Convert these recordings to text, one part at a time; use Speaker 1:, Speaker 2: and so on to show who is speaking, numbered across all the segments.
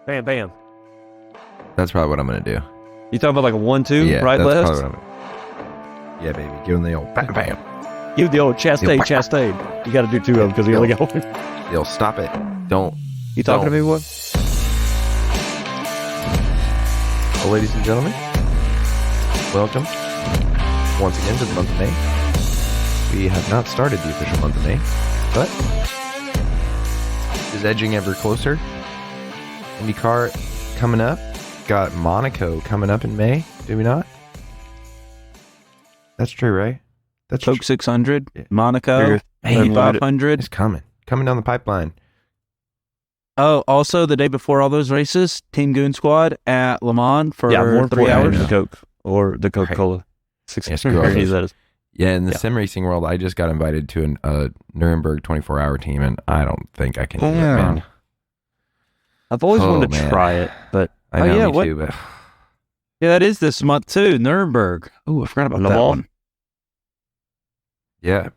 Speaker 1: Bam, bam.
Speaker 2: That's probably what I'm going to do.
Speaker 1: You talking about like a 1-2,
Speaker 2: Yeah,
Speaker 1: right,
Speaker 2: that's
Speaker 1: left?
Speaker 2: probably what I'm Yeah, baby. Give him the old bam, bam.
Speaker 1: Give the old chastain. You got to do 2 of them because you only got one.
Speaker 2: Yo, stop it. Don't.
Speaker 1: You talking to me, boy?
Speaker 2: Well, ladies and gentlemen, welcome once again to the month of May. We have not started the official month of May, but is edging ever closer. IndyCar coming up. Got Monaco coming up in May, do we not? That's true, right? That's
Speaker 3: Coke 600, Monaco,
Speaker 2: Man,
Speaker 3: 500.
Speaker 2: It's coming down the pipeline.
Speaker 3: Oh, also the day before all those races, Team Goon Squad at Le Mans for
Speaker 1: more
Speaker 3: 3 hours.
Speaker 1: than the Coke or the Coca-Cola. 600.
Speaker 2: Yes,
Speaker 1: That is.
Speaker 2: Yeah, in the sim racing world, I just got invited to a Nuremberg 24-hour team, and I don't think I can do it, man.
Speaker 1: I've always wanted to try it, but
Speaker 2: I know, me too, but
Speaker 3: Yeah, that is this month too, Nuremberg. Oh, I forgot about
Speaker 1: Le
Speaker 3: that
Speaker 1: Mans?
Speaker 3: one.
Speaker 2: yeah.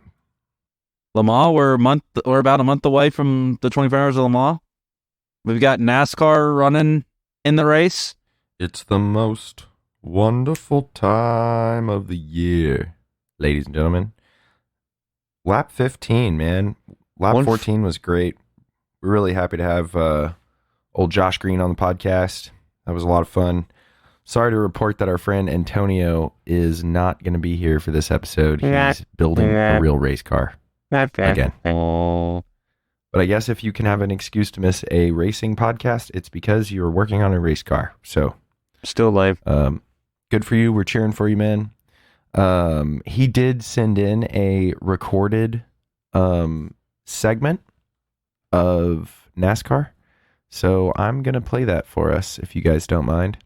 Speaker 3: Le Mans, we're about a month away from the 24 hours of Le Mans. We've got NASCAR running in the race.
Speaker 2: It's the most wonderful time of the year, ladies and gentlemen. Lap 15, man. Lap 14 was great. We're really happy to have old Josh Green on the podcast. That was a lot of fun. Sorry to report that our friend Antonio is not going to be here for this episode. He's building a real race car again. But I guess if you can have an excuse to miss a racing podcast, it's because you're working on a race car. So
Speaker 1: still alive.
Speaker 2: Good for you. We're cheering for you, man. He did send in a recorded segment of NASCAR. So I'm going to play that for us, if you guys don't mind.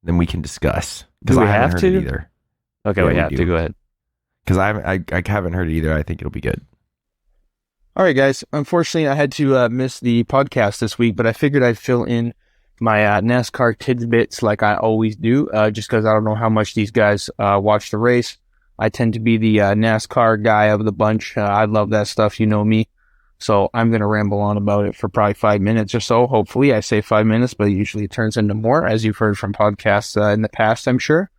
Speaker 2: Then we can discuss.
Speaker 1: Do we
Speaker 2: I haven't
Speaker 1: have
Speaker 2: heard
Speaker 1: to?
Speaker 2: it either.
Speaker 1: Okay,
Speaker 2: Yeah,
Speaker 1: we
Speaker 2: we
Speaker 1: have
Speaker 2: do.
Speaker 1: to. Go ahead.
Speaker 2: Because I haven't heard it either. I think it'll be good.
Speaker 4: All right, guys. Unfortunately, I had to miss the podcast this week, but I figured I'd fill in my NASCAR tidbits like I always do, just because I don't know how much these guys watch the race. I tend to be the NASCAR guy of the bunch. I love that stuff. You know me. So I'm going to ramble on about it for probably 5 minutes or so. Hopefully, I say 5 minutes, but usually it turns into more, as you've heard from podcasts in the past, I'm sure.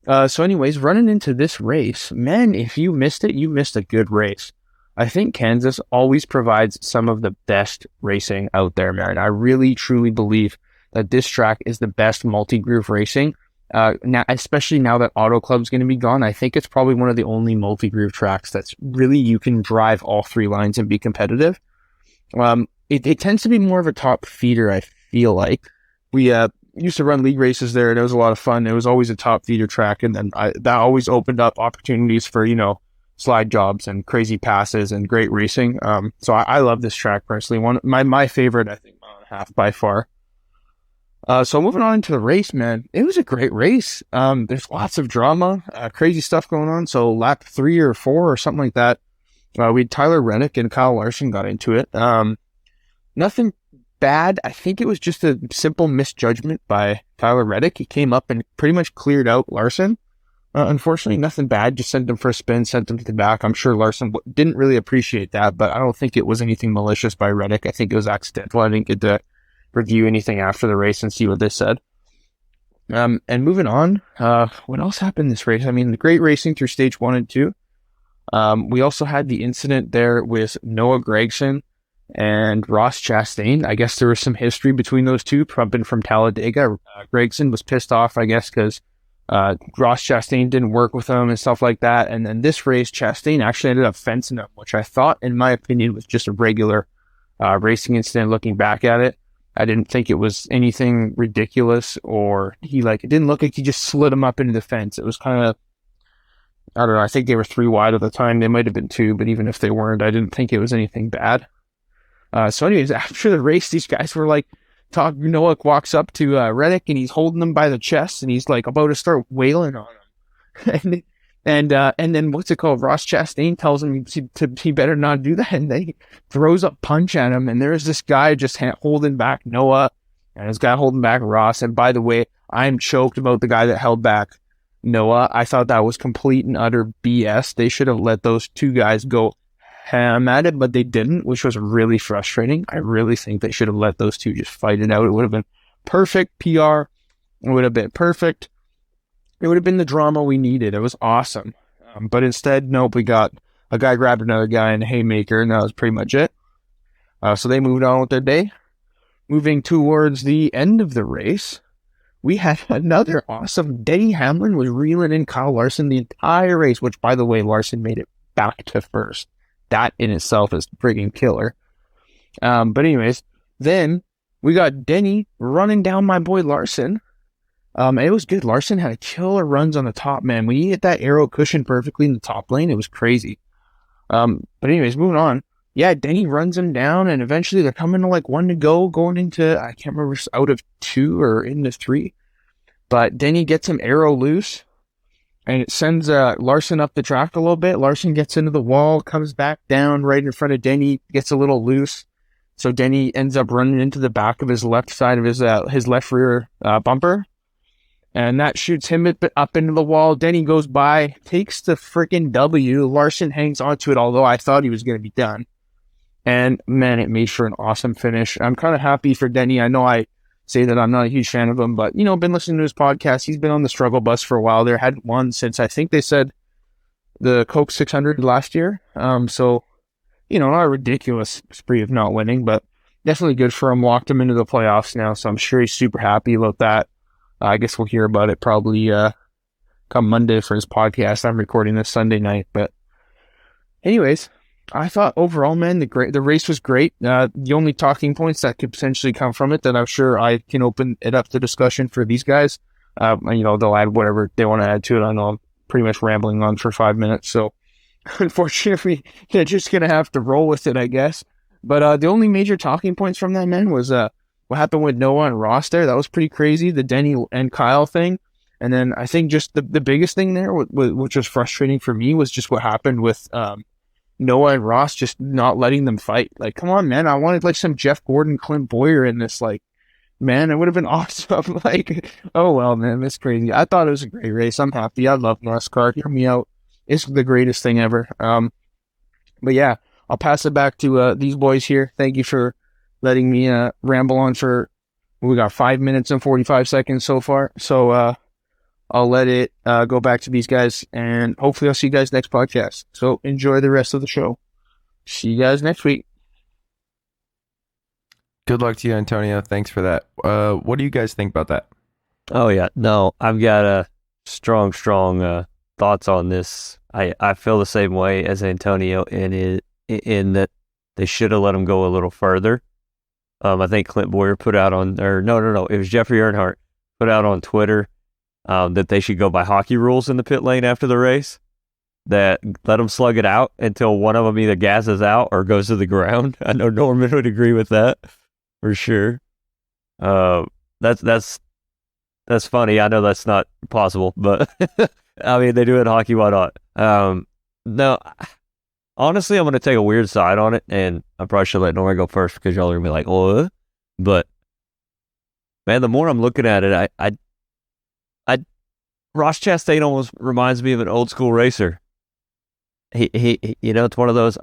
Speaker 4: So anyways, running into this race, man, if you missed it, you missed a good race. I think Kansas always provides some of the best racing out there, man. I really, truly believe that this track is the best multi-groove racing. Now, especially now that Auto Club's going to be gone, I think it's probably one of the only multi-groove tracks that's really, you can drive all 3 lines and be competitive. It tends to be more of a top feeder, I feel like. We used to run league races there, and it was a lot of fun. It was always a top feeder track, and then that always opened up opportunities for, slide jobs and crazy passes and great racing. So I love this track personally. My favorite, I think, mile and a half by far. So moving on into the race, man, it was a great race. There's lots of drama, crazy stuff going on. So lap 3 or 4 or something like that, we had Tyler Reddick and Kyle Larson got into it. Nothing bad. I think it was just a simple misjudgment by Tyler Reddick. He came up and pretty much cleared out Larson. Unfortunately, nothing bad. Just sent him for a spin, sent him to the back. I'm sure Larson didn't really appreciate that, but I don't think it was anything malicious by Reddick. I think it was accidental. I didn't get to review anything after the race and see what they said. And moving on, what else happened this race? I mean, the great racing through stage 1 and 2. We also had the incident there with Noah Gragson and Ross Chastain. I guess there was some history between those two, pumping from Talladega. Gragson was pissed off, I guess, because Ross Chastain didn't work with him and stuff like that. And then this race, Chastain actually ended up fencing him, which I thought, in my opinion, was just a regular racing incident looking back at it. I didn't think it was anything ridiculous, or it didn't look like he just slid him up into the fence. It was kind of, I don't know, I think they were 3 wide at the time. They might have been 2, but even if they weren't, I didn't think it was anything bad. So anyways, after the race, these guys were like, Noah walks up to Reddick and he's holding him by the chest and he's like about to start wailing on him. And then what's it called? Ross Chastain tells him he better not do that. And then he throws a punch at him. And there's this guy just holding back Noah and this guy holding back Ross. And by the way, I'm choked about the guy that held back Noah. I thought that was complete and utter BS. They should have let those 2 guys go ham at it, but they didn't, which was really frustrating. I really think they should have let those two just fight it out. It would have been perfect PR. It would have been perfect. It would have been the drama we needed. It was awesome. But instead, nope, we got a guy grabbed another guy in a haymaker, and that was pretty much it. So they moved on with their day. Moving towards the end of the race, we had another awesome. Denny Hamlin was reeling in Kyle Larson the entire race, which, by the way, Larson made it back to first. That in itself is friggin' killer. But anyways, then we got Denny running down my boy Larson. And it was good. Larson had killer runs on the top, man. When you hit that arrow cushion perfectly in the top lane, it was crazy. But anyways, moving on. Yeah, Denny runs him down, and eventually they're coming to like 1 to go, going into, I can't remember, out of 2 or into 3. But Denny gets him arrow loose, and it sends Larson up the track a little bit. Larson gets into the wall, comes back down right in front of Denny, gets a little loose. So Denny ends up running into the back of his left side of his left rear bumper. And that shoots him up into the wall. Denny goes by, takes the freaking W. Larson hangs onto it, although I thought he was going to be done. And man, it made for an awesome finish. I'm kind of happy for Denny. I know I say that I'm not a huge fan of him, but, been listening to his podcast. He's been on the struggle bus for a while there. Hadn't won since, I think they said, the Coke 600 last year. So, not a ridiculous spree of not winning, but definitely good for him. Walked him into the playoffs now, so I'm sure he's super happy about that. I guess we'll hear about it probably come Monday for his podcast. I'm recording this Sunday night, but anyways, I thought overall, man, the race was great. The only talking points that could potentially come from it that I'm sure I can open it up to discussion for these guys. They'll add whatever they want to add to it. I know I'm pretty much rambling on for 5 minutes, so unfortunately, they're just gonna have to roll with it, I guess. But the only major talking points from that, man, was what happened with Noah and Ross there. That was pretty crazy. The Denny and Kyle thing. And then I think just the biggest thing there, which was frustrating for me, was just what happened with Noah and Ross just not letting them fight. Like, come on, man. I wanted like some Jeff Gordon, Clint Boyer in this. Like, man, it would have been awesome. Like, oh, well, man, that's crazy. I thought it was a great race. I'm happy. I love NASCAR. Hear me out. It's the greatest thing ever. But yeah, I'll pass it back to these boys here. Thank you for letting me ramble on for, we got 5 minutes and 45 seconds so far. So I'll let it go back to these guys, and hopefully I'll see you guys next podcast. So enjoy the rest of the show. See you guys next week.
Speaker 2: Good luck to you, Antonio. Thanks for that. What do you guys think about that?
Speaker 1: Oh, yeah. No, I've got strong thoughts on this. I feel the same way as Antonio in that they should have let him go a little further. I think Clint Boyer put out on, or no, it was Jeffrey Earnhardt put out on Twitter that they should go by hockey rules in the pit lane after the race. That let them slug it out until one of them either gasses out or goes to the ground. I know Norman would agree with that for sure. That's funny. I know that's not possible, but I mean, they do it in hockey. Why not? No, honestly, I'm going to take a weird side on it, and I probably should let Norman go first because y'all are going to be like, oh, but man, the more I'm looking at it, I Ross Chastain almost reminds me of an old school racer. He it's one of those,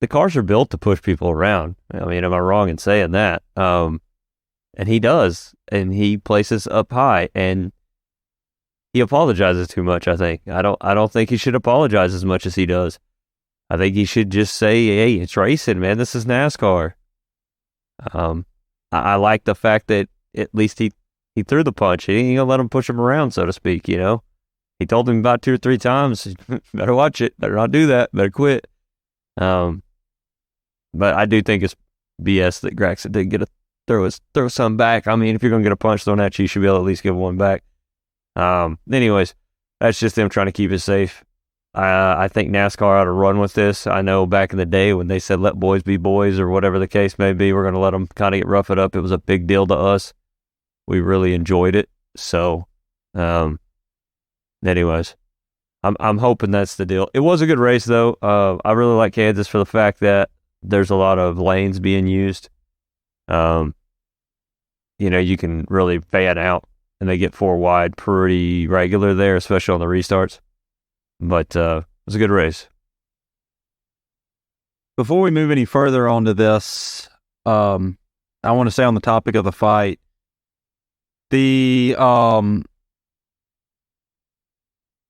Speaker 1: the cars are built to push people around. I mean, am I wrong in saying that? And he does, and he places up high, and he apologizes too much, I think. I don't think he should apologize as much as he does. I think he should just say, hey, it's racing, man. This is NASCAR. I like the fact that at least he threw the punch. He ain't gonna let him push him around, so to speak, He told him about 2 or 3 times, better watch it, better not do that, better quit. But I do think it's BS that Gragson didn't get throw some back. I mean, if you're gonna get a punch thrown at you, you should be able to at least give one back. Anyways, that's just them trying to keep it safe. I think NASCAR ought to run with this. I know back in the day when they said let boys be boys or whatever the case may be, we're going to let them kind of get rough it up. It was a big deal to us. We really enjoyed it. So, anyways, I'm hoping that's the deal. It was a good race though. I really like Kansas for the fact that there's a lot of lanes being used. You can really fan out. And they get 4 wide pretty regular there, especially on the restarts. But it was a good race.
Speaker 3: Before we move any further onto this, I want to say on the topic of the fight, you got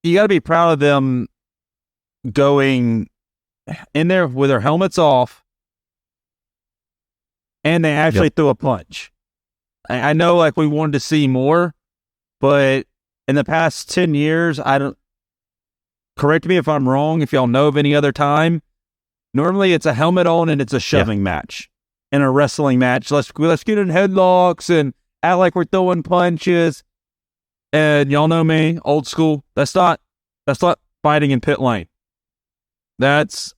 Speaker 3: to be proud of them going in there with their helmets off, and they actually threw a punch. I know, like, we wanted to see more, but in the past 10 years, correct me if I'm wrong, if y'all know of any other time, normally it's a helmet on and it's a shoving match. In a wrestling match, let's get in headlocks and act like we're throwing punches. And y'all know me, old school. That's not fighting in pit lane. That's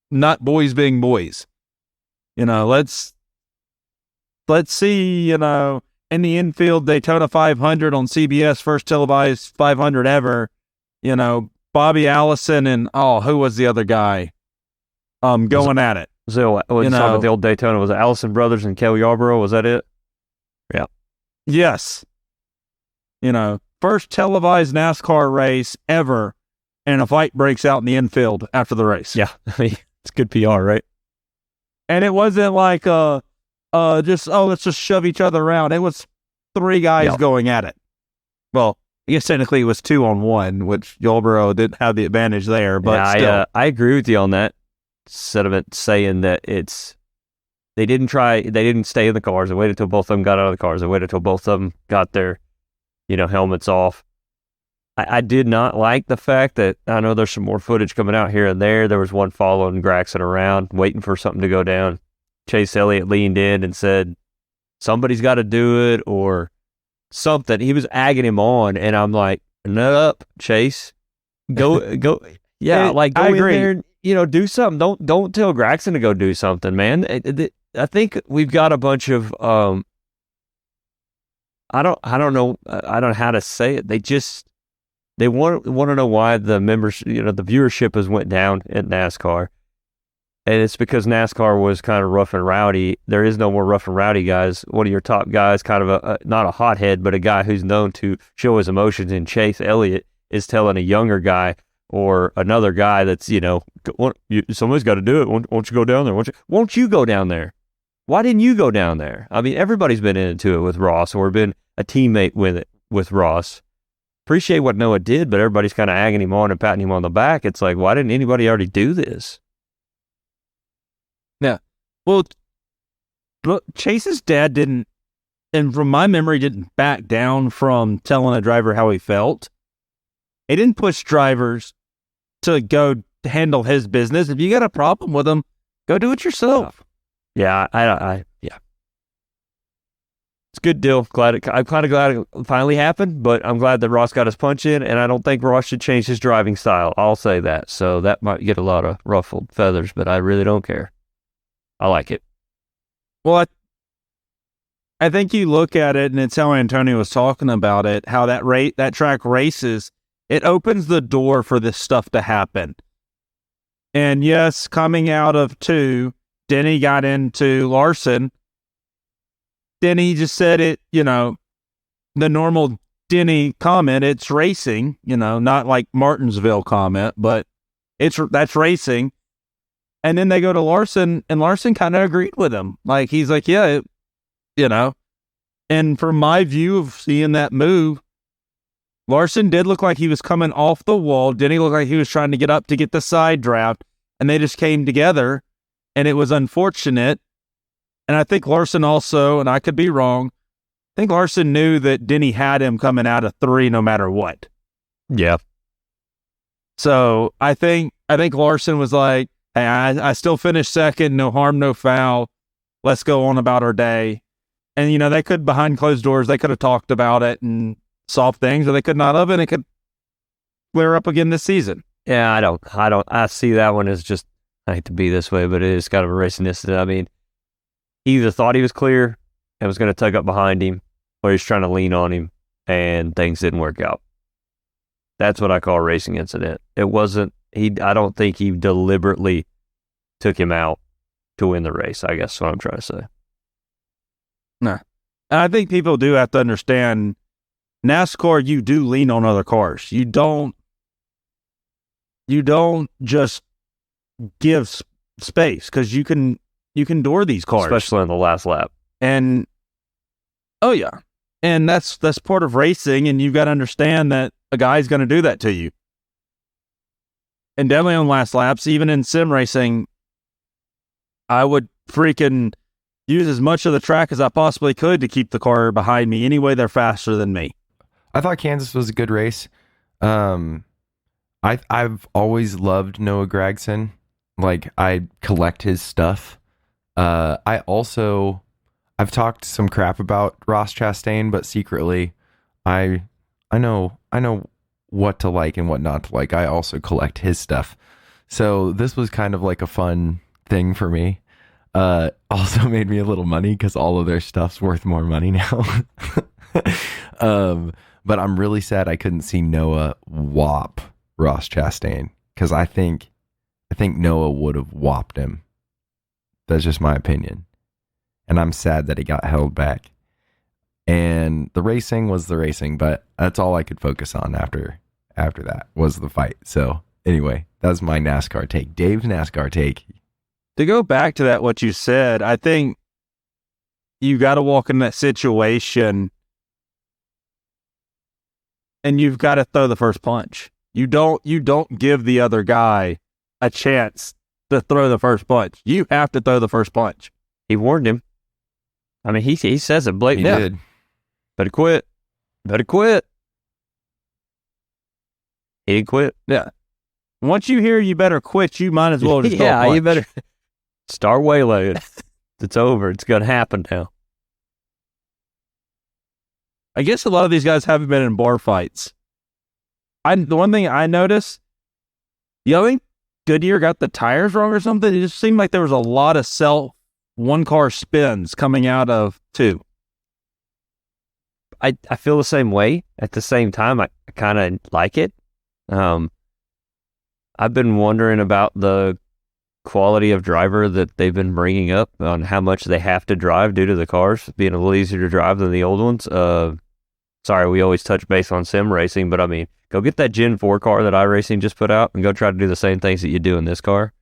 Speaker 3: not boys being boys. Let's see, in the infield Daytona 500 on CBS, first televised 500 ever, Bobby Allison and, who was the other guy? Going at it.
Speaker 1: So, talking about the old Daytona, was it Allison Brothers and Kelly Yarborough? Was that it? Yeah.
Speaker 3: Yes. First televised NASCAR race ever, and a fight breaks out in the infield after the race.
Speaker 1: Yeah. It's good PR, right?
Speaker 3: And it wasn't like, let's just shove each other around. It was 3 guys going at it. Well, I guess technically it was 2-on-1, which Yarborough didn't have the advantage there, but still.
Speaker 1: I agree with you on that sentiment, saying that they didn't stay in the cars. They waited till both of them got out of the cars. They waited till both of them got their, helmets off. I did not like the fact that, I know there's some more footage coming out here and there. There was one following Gragson around, waiting for something to go down. Chase Elliott leaned in and said, somebody's got to do it or something. He was agging him on, and I'm like, nut up, Chase. Go. Yeah, go I agree. In there and, do something. Don't tell Gragson to go do something, man. I think we've got a bunch of, I don't know how to say it. They want to know why the members, the viewership has went down at NASCAR. And it's because NASCAR was kind of rough and rowdy. There is no more rough and rowdy guys. One of your top guys, kind of not a hothead, but a guy who's known to show his emotions in Chase Elliott, is telling a younger guy or another guy that's, somebody's got to do it. Won't you go down there? Won't you go down there? Why didn't you go down there? I mean, everybody's been into it with Ross or been a teammate with Ross. Appreciate what Noah did, but everybody's kind of agging him on and patting him on the back. It's like, why didn't anybody already do this?
Speaker 3: Yeah. Well, Chase's dad didn't, and from my memory, didn't back down from telling a driver how he felt. He didn't push drivers to go handle his business. If you got a problem with them, go do it yourself.
Speaker 1: Yeah, yeah. It's a good deal. I'm kind of glad it finally happened, but I'm glad that Ross got his punch in, and I don't think Ross should change his driving style. I'll say that. So that might get a lot of ruffled feathers, but I really don't care. I like it.
Speaker 3: Well, I think you look at it, and it's how Antonio was talking about it, how that track races, it opens the door for this stuff to happen. And yes, coming out of 2, Denny got into Larson. Denny just said it, the normal Denny comment, it's racing, not like Martinsville comment, but that's racing. And then they go to Larson, and Larson kind of agreed with him. Like, he's like, yeah, And from my view of seeing that move, Larson did look like he was coming off the wall. Denny looked like he was trying to get up to get the side draft, and they just came together, and it was unfortunate. And I think Larson also, and I could be wrong, I think Larson knew that Denny had him coming out of 3 no matter what.
Speaker 1: Yeah.
Speaker 3: So I think Larson was like, hey, I still finished second, no harm, no foul. Let's go on about our day. And, they could, behind closed doors, they could have talked about it and solved things, or they could not have, and it could flare up again this season.
Speaker 1: Yeah, I see that one as just, I hate to be this way, but it is kind of a racing incident. I mean, he either thought he was clear and was going to tug up behind him, or he was trying to lean on him, and things didn't work out. That's what I call a racing incident. It wasn't, I don't think he deliberately took him out to win the race, I guess is what I'm trying to say.
Speaker 3: No. And I think people do have to understand, NASCAR, you do lean on other cars. You don't just give space because you can door these cars,
Speaker 1: especially on the last lap.
Speaker 3: And oh yeah, and that's part of racing, and you've got to understand that a guy's going to do that to you. And definitely on last laps, even in sim racing, I would freaking use as much of the track as I possibly could to keep the car behind me. Anyway, they're faster than me.
Speaker 2: I thought Kansas was a good race. I've always loved Noah Gragson. Like, I collect his stuff. I've talked some crap about Ross Chastain, but secretly, I know what to like and what not to like. I also collect his stuff. So this was kind of like a fun thing for me. Also made me a little money because all of their stuff's worth more money now. But I'm really sad I couldn't see Noah whop Ross Chastain, because I think Noah would have whopped him. That's just my opinion. And I'm sad that he got held back. And the racing was the racing, but that's all I could focus on after that was the fight. So anyway, that's my NASCAR take. Dave's NASCAR take.
Speaker 3: To go back to that, what you said, I think you got to walk in that situation and you've got to throw the first punch. You don't give the other guy a chance to throw the first punch. You have to throw the first punch.
Speaker 1: He warned him. I mean, he says it blatantly.
Speaker 2: He did.
Speaker 1: Better quit. He didn't quit.
Speaker 3: Yeah. Once you hear you better quit, you might as well just throw a punch.
Speaker 1: You better start waylaying. It's over. It's going to happen now.
Speaker 3: I guess a lot of these guys haven't been in bar fights. The one thing I noticed, I think Goodyear got the tires wrong or something. It just seemed like there was a lot of one-car spins coming out of two.
Speaker 1: I feel the same way. At the same time, I kind of like it. I've been wondering about the quality of driver that they've been bringing up on how much they have to drive due to the cars being a little easier to drive than the old ones. Sorry, we always touch base on sim racing, but I mean, go get that Gen 4 car that iRacing just put out and go try to do the same things that you do in this car.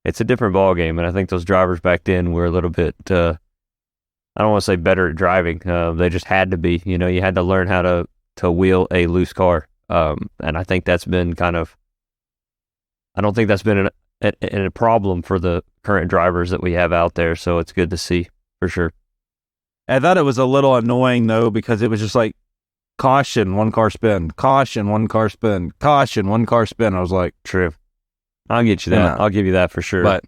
Speaker 1: It's a different ball game, and I think those drivers back then were a little bit, I don't want to say better at driving. They just had to be. You know, you had to learn how to wheel a loose car, and I think that's been I don't think that's been a problem for the current drivers that we have out there, so it's good to see, for sure.
Speaker 3: I thought it was a little annoying, though, because it was just like, caution, one car spin, caution, one car spin, caution, one car spin. I was like,
Speaker 1: true. I'll get you that.
Speaker 3: Yeah.
Speaker 1: I'll give you that for sure.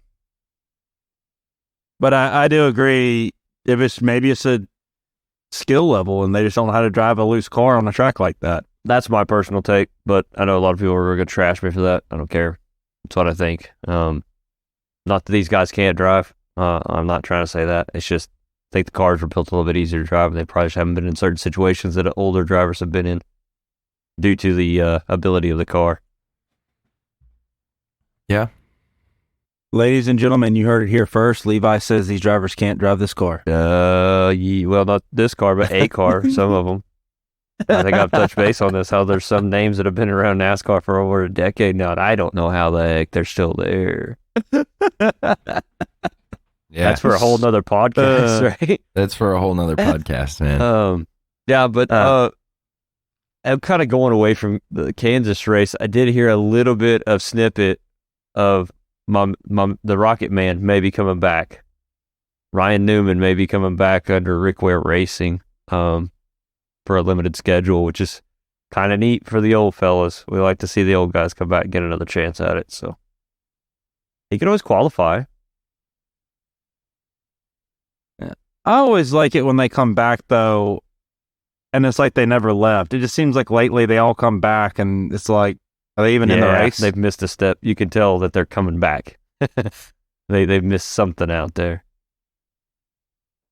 Speaker 3: But I do agree, if maybe it's a skill level and they just don't know how to drive a loose car on a track like that.
Speaker 1: That's my personal take, but I know a lot of people are going to trash me for that. I don't care. That's what I think. Not that these guys can't drive. I'm not trying to say that. It's just, I think the cars were built a little bit easier to drive, and they probably just haven't been in certain situations that older drivers have been in due to the ability of the car.
Speaker 2: Yeah.
Speaker 3: Ladies and gentlemen, you heard it here first. Levi says these drivers can't drive this car.
Speaker 1: Well, not this car, but a car, some of them. I think I've touched base on this, how there's some names that have been around NASCAR for over a decade now, and I don't know how the heck they're still there.
Speaker 2: Yeah.
Speaker 1: That's for a whole nother podcast, right?
Speaker 2: That's for a whole nother podcast, man.
Speaker 1: Yeah, but I'm kind of going away from the Kansas race. I did hear a little bit of snippet of the Rocket Man maybe coming back. Ryan Newman may be coming back under Rick Ware Racing for a limited schedule, which is kind of neat for the old fellas. We like to see the old guys come back and get another chance at it. So he can always qualify.
Speaker 3: I always like it when they come back, though, and it's like they never left. It just seems like lately they all come back, and it's like, are they even in the race?
Speaker 1: They've missed a step. You can tell that they're coming back. They've missed something out there.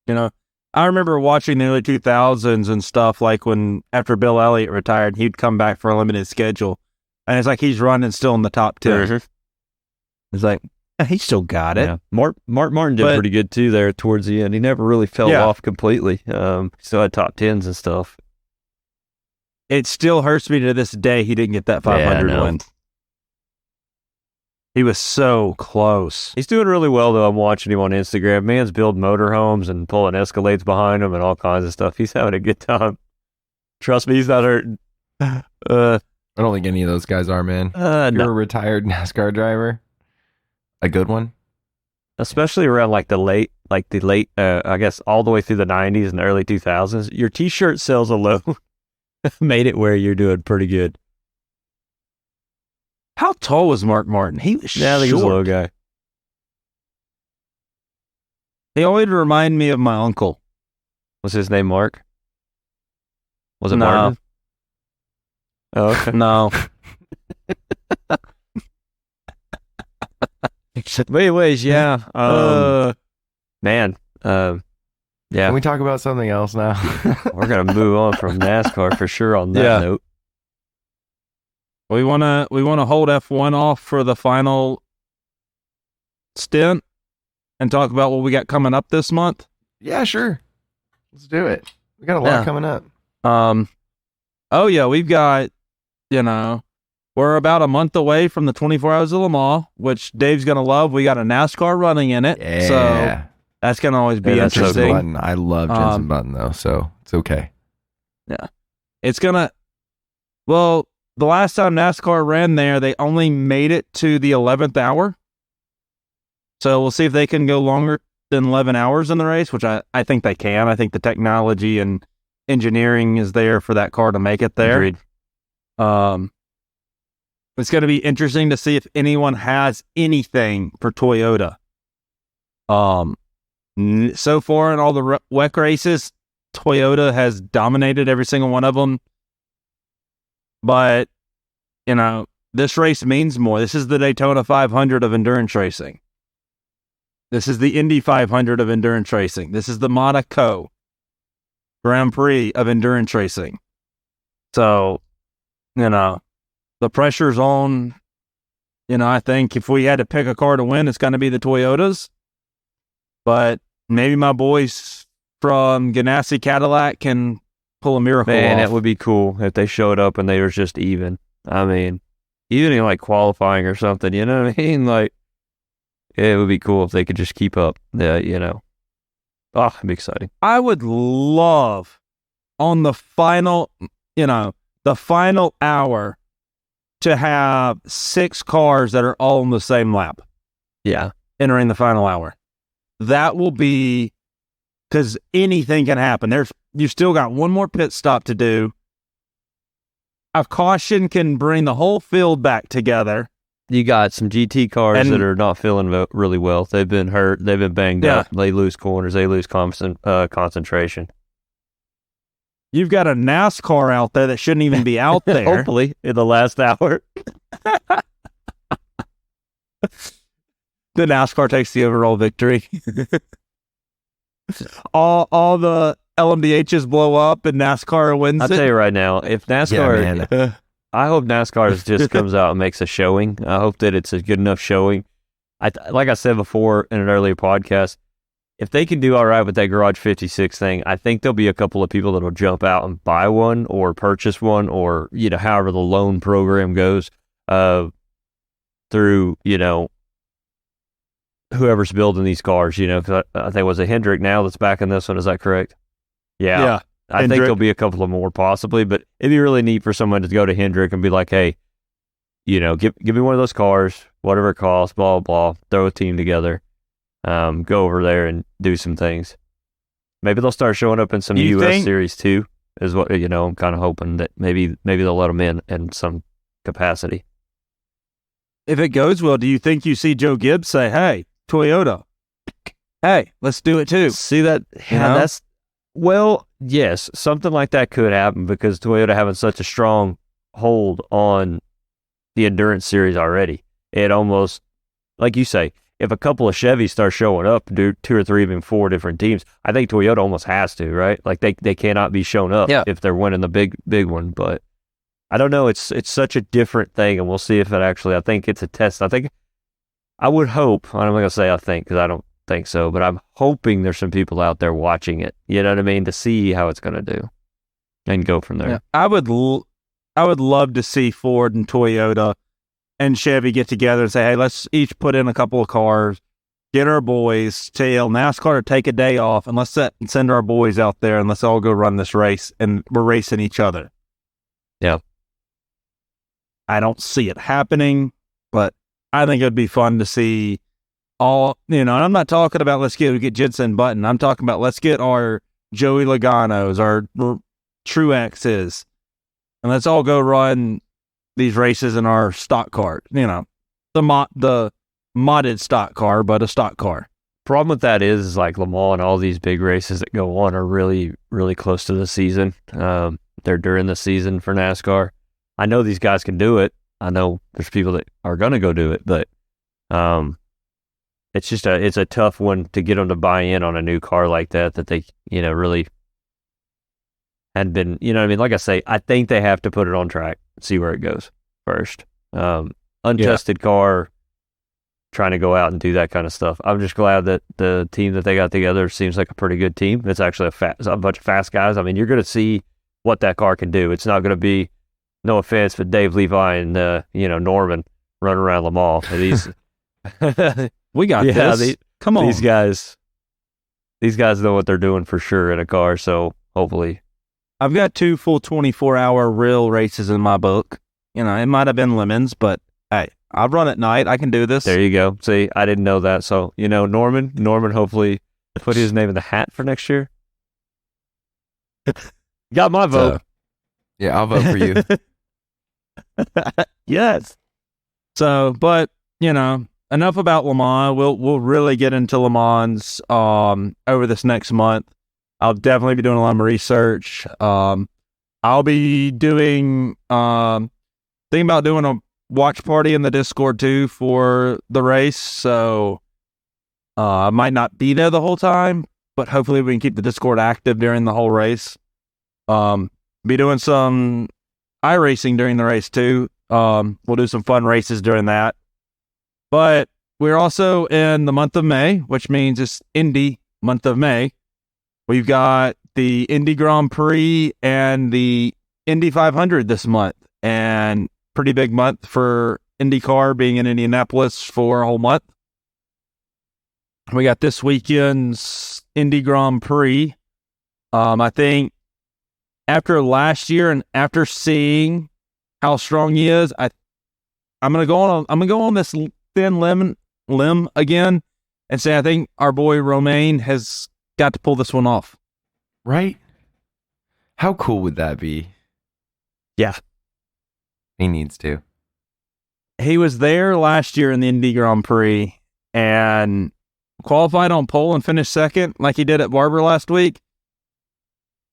Speaker 3: You know, I remember watching the early 2000s and stuff, like when after Bill Elliott retired, he'd come back for a limited schedule, and it's like he's running still in the top 10.
Speaker 1: Mm-hmm.
Speaker 3: It's like, he still got it.
Speaker 1: Yeah. Mark Martin did pretty good too there towards the end. He never really fell off completely. Still had top 10s and stuff.
Speaker 3: It still hurts me to this day he didn't get that 500 win. He was so close.
Speaker 1: He's doing really well, though. I'm watching him on Instagram. Man's building motorhomes and pulling Escalades behind him and all kinds of stuff. He's having a good time. Trust me, he's not hurting.
Speaker 2: I don't think any of those guys are, man. You're
Speaker 1: No.
Speaker 2: a retired NASCAR driver. A good one.
Speaker 1: Especially around like the late, I guess all the way through the 90s and early 2000s. Your T-shirt sales alone made it where you're doing pretty good.
Speaker 3: How tall was Mark Martin? He was
Speaker 1: Yeah, I think he was a little
Speaker 3: short.
Speaker 1: guy.
Speaker 3: He always reminded me of my uncle.
Speaker 1: Was his name Mark? Was it
Speaker 3: No.
Speaker 1: Martin? Oh, okay.
Speaker 3: No.
Speaker 1: But anyways, yeah. Man, yeah,
Speaker 2: Can we talk about something else now?
Speaker 1: we're gonna move on from NASCAR for sure on that
Speaker 3: Yeah.
Speaker 1: note.
Speaker 3: We wanna hold F1 off for the final stint and talk about what we got coming up this month.
Speaker 2: Yeah, sure. Let's do it. We got a lot
Speaker 3: Yeah.
Speaker 2: coming up.
Speaker 3: Oh yeah, we've got, we're about a month away from the 24 Hours of Le Mans, which Dave's gonna love. We got a NASCAR running in it,
Speaker 2: Yeah.
Speaker 3: so that's gonna always be
Speaker 1: Yeah, that's so
Speaker 2: Jensen
Speaker 3: interesting.
Speaker 2: Button. I love Jensen Button though, so it's okay.
Speaker 3: It's gonna, well, the last time NASCAR ran there, they only made it to the 11th hour. So we'll see if they can go longer than 11 hours in the race, which I think they can. I think the technology and engineering is there for that car to make it there.
Speaker 1: Agreed.
Speaker 3: It's going to be interesting to see if anyone has anything for Toyota. So far in all the WEC races, Toyota has dominated every single one of them. But, this race means more. This is the Daytona 500 of endurance racing. This is the Indy 500 of endurance racing. This is the Monaco Grand Prix of endurance racing. So, the pressure's on. I think if we had to pick a car to win, it's going to be the Toyotas. But maybe my boys from Ganassi Cadillac can pull a miracle
Speaker 1: Man,
Speaker 3: off.
Speaker 1: it would be cool if they showed up and they were just even. I mean, even in like qualifying or something, you know what I mean? Like, it would be cool if they could just keep up. Oh, it'd be exciting.
Speaker 3: I would love on the final, the final hour to have 6 cars that are all on the same lap
Speaker 1: Yeah.
Speaker 3: entering the final hour. That will be, because anything can happen. You still got one more pit stop to do. A caution can bring the whole field back together.
Speaker 1: You got some GT cars
Speaker 3: And-
Speaker 1: that are not feeling really well. They've been hurt. They've been banged
Speaker 3: Yeah.
Speaker 1: up. They lose corners. They lose concentration.
Speaker 3: You've got a NASCAR out there that shouldn't even be out there.
Speaker 1: Hopefully, in the last hour.
Speaker 3: The NASCAR takes the overall victory. all the LMDHs blow up and NASCAR wins
Speaker 1: I'll
Speaker 3: it.
Speaker 1: tell you right now, if NASCAR,
Speaker 2: Yeah, man.
Speaker 1: I hope NASCAR just comes out and makes a showing. I hope that it's a good enough showing. Like I said before in an earlier podcast, if they can do all right with that Garage 56 thing, I think there'll be a couple of people that'll jump out and buy one or purchase one or, however the loan program goes through, whoever's building these cars, 'cause I think it was a Hendrick now that's backing this one. Is that correct? Yeah. I think
Speaker 3: Hendrick.
Speaker 1: there'll be a couple of more possibly, but it'd be really neat for someone to go to Hendrick and be like, hey, give me one of those cars, whatever it costs, blah, blah, blah, throw a team together, go over there and do some things. Maybe they'll start showing up in some
Speaker 3: You
Speaker 1: U.S.
Speaker 3: think-
Speaker 1: series too, is what, I'm kind of hoping that maybe they'll let them in some capacity.
Speaker 3: If it goes well, do you think you see Joe Gibbs say, hey, Toyota, hey, let's do it too?
Speaker 1: See that? Yeah, well, yes, something like that could happen because Toyota having such a strong hold on the endurance series already. It almost, like you say, if a couple of Chevys start showing up, do 2 or 3, even 4 different teams, I think Toyota almost has to, right? Like they cannot be shown up if they're winning the big one. But I don't know. It's such a different thing, and we'll see if it actually. I think it's a test. I would hope. I'm not gonna say I think because I don't think so, but I'm hoping there's some people out there watching it. You know what I mean? To see how it's gonna do, and go from there.
Speaker 3: Yeah. I would love to see Ford and Toyota and Chevy get together and say, hey, let's each put in a couple of cars, get our boys, tell NASCAR to take a day off, and let's send our boys out there and let's all go run this race, and we're racing each other.
Speaker 1: Yeah.
Speaker 3: I don't see it happening, but I think it would be fun to see all, and I'm not talking about let's get Jensen Button. I'm talking about let's get our Joey Loganos, our Truexes, and let's all go run these races in our stock car. The modded stock car, but a stock car.
Speaker 1: Problem with that is like Le Mans and all these big races that go on are really, really close to the season. They're during the season for NASCAR. I know these guys can do it. I know there's people that are going to go do it, but it's just it's a tough one to get them to buy in on a new car like that they, really had been, what I mean? Like I say, I think they have to put it on track, see where it goes first. Untested car, trying to go out and do that kind of stuff. I'm just glad that the team that they got together seems like a pretty good team. It's actually a bunch of fast guys. I mean, you're going to see what that car can do. It's not going to be, no offense, but Dave Levi and Norman running around Le Mans. These
Speaker 3: we got this. Come on,
Speaker 1: these guys know what they're doing for sure in a car. So hopefully,
Speaker 3: I've got 2 full 24-hour real races in my book. It might have been lemons, but hey, I've run at night. I can do this.
Speaker 1: There you go. See, I didn't know that. So Norman hopefully put his name in the hat for next year. Got my vote.
Speaker 2: Yeah, I'll vote for you.
Speaker 3: Yes. So, but enough about Le Mans. We'll really get into Le Mans over this next month. I'll definitely be doing a lot of research. I'll be doing thinking about doing a watch party in the Discord too for the race. So I might not be there the whole time, but hopefully we can keep the Discord active during the whole race. Be doing some iRacing during the race too. We'll do some fun races during that. But we're also in the month of May, which means it's Indy month of May. We've got the Indy Grand Prix and the Indy 500 this month, and pretty big month for IndyCar being in Indianapolis for a whole month. We got this weekend's Indy Grand Prix. I think after last year and after seeing how strong he is, I'm gonna go on this thin limb again and say I think our boy Romain has got to pull this one off.
Speaker 2: Right? How cool would that be?
Speaker 3: Yeah.
Speaker 2: He needs to.
Speaker 3: He was there last year in the Indy Grand Prix and qualified on pole and finished second like he did at Barber last week.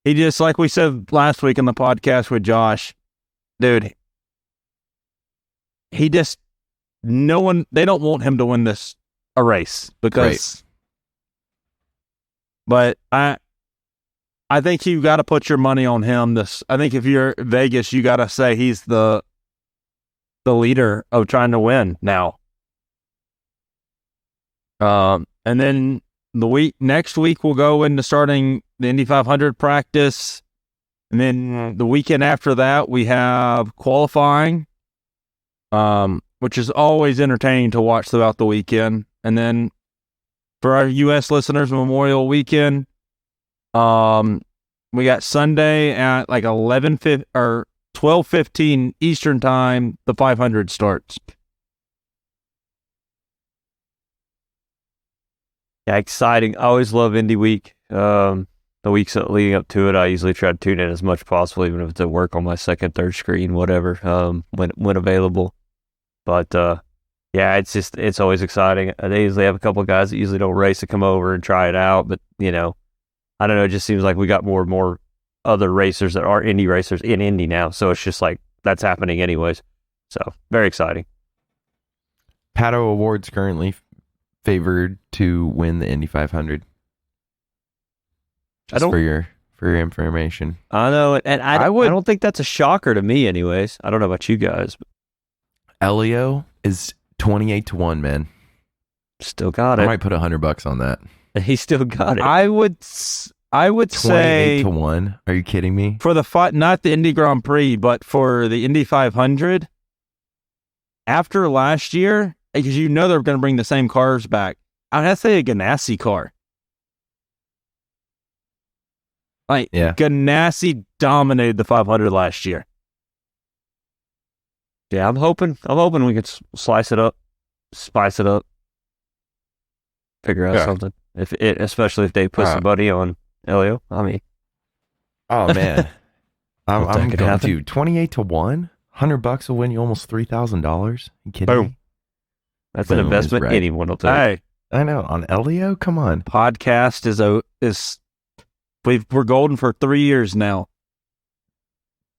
Speaker 3: He just, like we said last week in the podcast with Josh, dude, they don't want him to win a race because, but I think you got to put your money on him. I think if you're Vegas, you got to say he's the leader of trying to win now. And then next week we'll go into starting the Indy 500 practice, and then the weekend after that we have qualifying, which is always entertaining to watch throughout the weekend. And then for our U.S. listeners, Memorial Weekend, we got Sunday at like 12:15 Eastern time. The 500 starts.
Speaker 1: Yeah, exciting. I always love Indy Week. The weeks leading up to it, I usually try to tune in as much as possible, even if it's at work on my second, third screen, whatever, when available. But yeah, it's always exciting. They usually have a couple of guys that usually don't race to come over and try it out, but I don't know. It just seems like we got more and more other racers that are Indy racers in Indy now, so it's just like that's happening anyways. So very exciting.
Speaker 2: Pato Awards currently favored to win the Indy 500. Just for your information.
Speaker 1: I know, and I don't think that's a shocker to me, anyways. I don't know about you guys. But
Speaker 2: Elio is 28-1, man.
Speaker 1: Still got it.
Speaker 2: I might put $100 on that.
Speaker 1: He still got it.
Speaker 3: I would say
Speaker 2: 28-1. Are you kidding me?
Speaker 3: For the not the Indy Grand Prix, but for the Indy 500, after last year, because they're going to bring the same cars back, I'd have to say a Ganassi car. Like, Ganassi dominated the 500 last year.
Speaker 1: Yeah, I'm hoping we could spice it up, figure out something. Especially if they put somebody on Elio. I mean,
Speaker 2: oh man, I'm going to 28-1. $100 will win you almost $3,000. You kidding me?
Speaker 1: That's an investment anyone will take.
Speaker 3: Hey,
Speaker 2: I know, on Elio. Come on,
Speaker 3: podcast we're golden for 3 years now.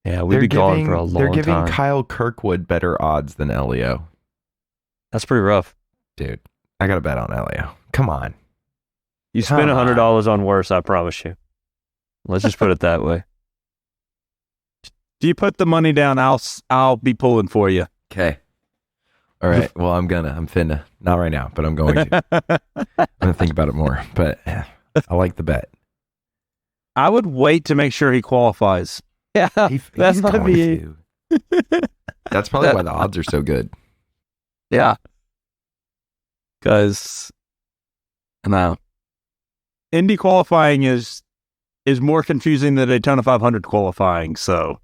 Speaker 1: Yeah, we've been gone for a long time.
Speaker 2: They're giving Kyle Kirkwood better odds than Elio.
Speaker 1: That's pretty rough,
Speaker 2: dude. I got to bet on Elio. Come on,
Speaker 1: you spend $100 on worse. I promise you. Let's just put it that way.
Speaker 3: If you put the money down, I'll be pulling for you.
Speaker 2: Okay. All right. Well, I'm finna. Not right now, but I'm going to. I'm gonna think about it more. But I like the bet.
Speaker 3: I would wait to make sure he qualifies.
Speaker 1: Yeah, that's not me.
Speaker 2: That's probably why the odds are so good.
Speaker 3: Yeah. Because, Indy qualifying is more confusing than Daytona 500 qualifying. So,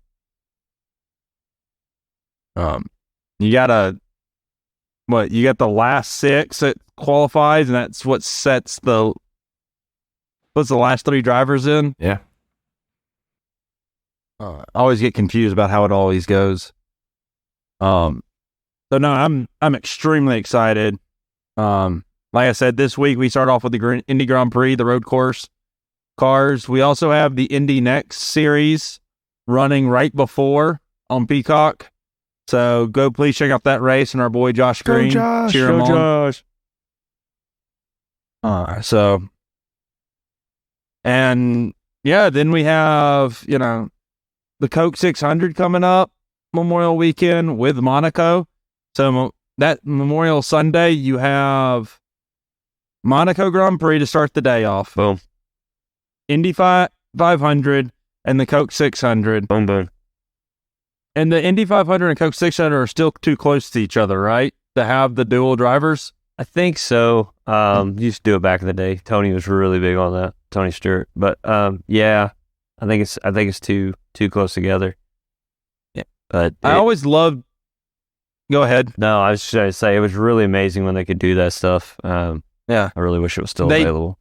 Speaker 3: you got the last 6 that qualifies, and that's what sets puts the last 3 drivers in.
Speaker 2: Yeah.
Speaker 3: I always get confused about how it always goes. So no, I'm extremely excited. Like I said, this week we start off with the Indy Grand Prix, the road course cars. We also have the Indy Next series running right before on Peacock. So please check out that race and our boy Josh Green. Cheer him on. Josh. And yeah, then we have, the Coke 600 coming up Memorial Weekend with Monaco. So that Memorial Sunday, you have Monaco Grand Prix to start the day off.
Speaker 1: Boom.
Speaker 3: Indy 500 and the Coke 600.
Speaker 1: Boom, boom.
Speaker 3: And the Indy 500 and Coke 600 are still too close to each other, right? To have the dual drivers?
Speaker 1: I think so. Used to do it back in the day. Tony was really big on that. Tony Stewart. But yeah, I think it's too close together.
Speaker 3: Yeah. But I always loved. Go ahead.
Speaker 1: No, I was just going to say it was really amazing when they could do that stuff. Yeah. I really wish it was still available.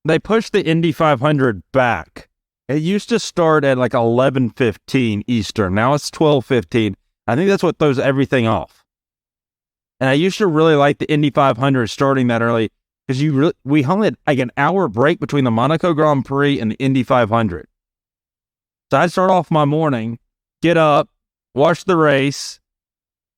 Speaker 3: They pushed the Indy 500 back. It used to start at like 11:15 Eastern. Now it's 12:15. I think that's what throws everything off. And I used to really like the Indy 500 starting that early because we hung it like an hour break between the Monaco Grand Prix and the Indy 500. So I'd start off my morning, get up, watch the race,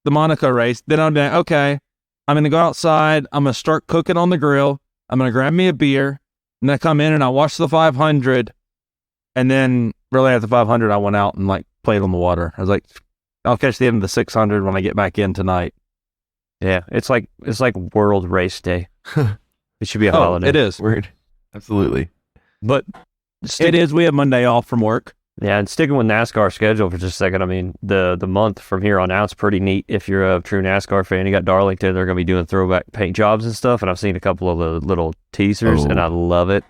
Speaker 3: the Monaco race. Then I'm like, okay, I'm going to go outside. I'm going to start cooking on the grill. I'm going to grab me a beer. And then I come in and I watch the 500. And then really at the 500, I went out and like played on the water. I was like, I'll catch the end of the 600 when I get back in tonight.
Speaker 1: Yeah, it's like World Race Day. It should be a holiday.
Speaker 3: It is.
Speaker 2: Weird. Absolutely.
Speaker 1: But
Speaker 3: it is. We have Monday off from work.
Speaker 1: Yeah, and sticking with NASCAR schedule for just a second, I mean, the month from here on out's pretty neat if you're a true NASCAR fan. You got Darlington, they're going to be doing throwback paint jobs and stuff, and I've seen a couple of the little teasers, and I love it.